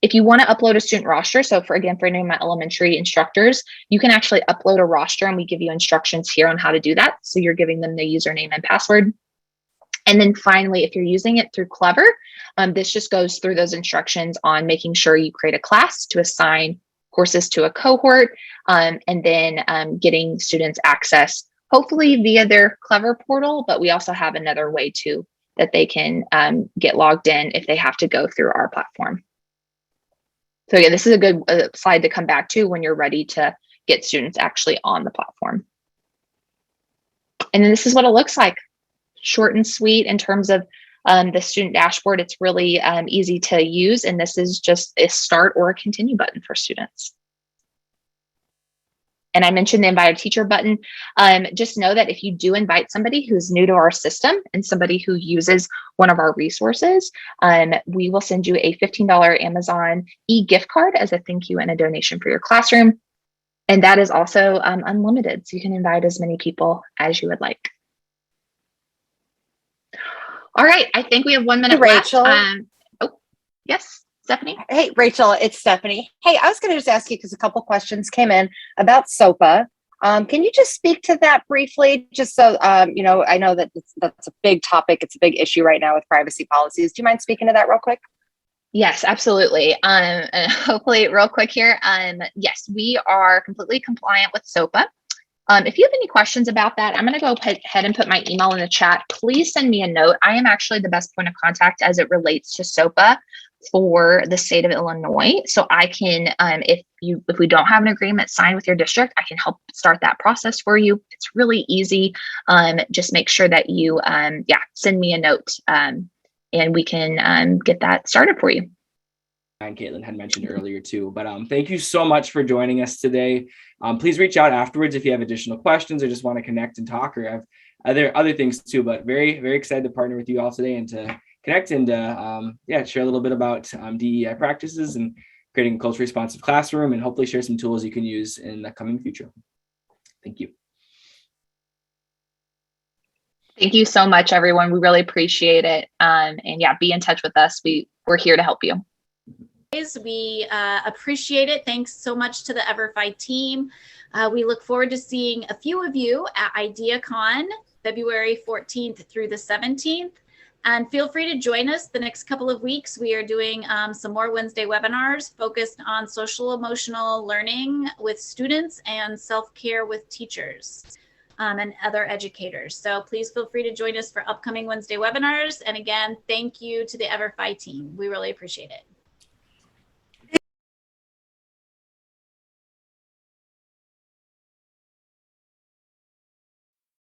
If you want to upload a student roster, so for any of my elementary instructors, you can actually upload a roster and we give you instructions here on how to do that. So you're giving them the username and password. And then finally, if you're using it through Clever, this just goes through those instructions on making sure you create a class to assign courses to a cohort, and then getting students access, hopefully via their Clever portal, but we also have another way too that they can get logged in if they have to go through our platform. So yeah, this is a good slide to come back to when you're ready to get students actually on the platform. And then this is what it looks like. Short and sweet in terms of the student dashboard. It's really easy to use, and this is just a start or a continue button for students. And I mentioned the invite a teacher button. Just know that if you do invite somebody who's new to our system and somebody who uses one of our resources, we will send you a $15 Amazon e-gift card as a thank you and a donation for your classroom. And that is also unlimited, so you can invite as many people as you would like. All right, I think we have 1 minute Rachel. left. Oh, yes, Stephanie. Hey, Rachel, it's Stephanie. Hey, I was going to just ask you because a couple questions came in about SOPA. Can you just speak to that briefly? Just so, I know that that's a big topic. It's a big issue right now with privacy policies. Do you mind speaking to that real quick? Yes, absolutely. Hopefully real quick here. Yes, we are completely compliant with SOPA. If you have any questions about that, I'm going to go ahead and put my email in the chat. Please send me a note. I am actually the best point of contact as it relates to SOPA for the state of Illinois. So I can, if we don't have an agreement signed with your district, I can help start that process for you. It's really easy. Just make sure that you, send me a note and we can get that started for you. And Caitlin had mentioned earlier too, but thank you so much for joining us today. Please reach out afterwards if you have additional questions or just want to connect and talk or have other things too, but very, very excited to partner with you all today and to connect and share a little bit about DEI practices and creating a culturally responsive classroom, and hopefully share some tools you can use in the coming future. Thank you. Thank you so much, everyone. We really appreciate it. And yeah, be in touch with us. We're here to help you. We appreciate it. Thanks so much to the EverFi team. We look forward to seeing a few of you at IdeaCon, February 14th through the 17th. And feel free to join us the next couple of weeks. We are doing some more Wednesday webinars focused on social emotional learning with students and self-care with teachers and other educators. So please feel free to join us for upcoming Wednesday webinars. And again, thank you to the EverFi team. We really appreciate it.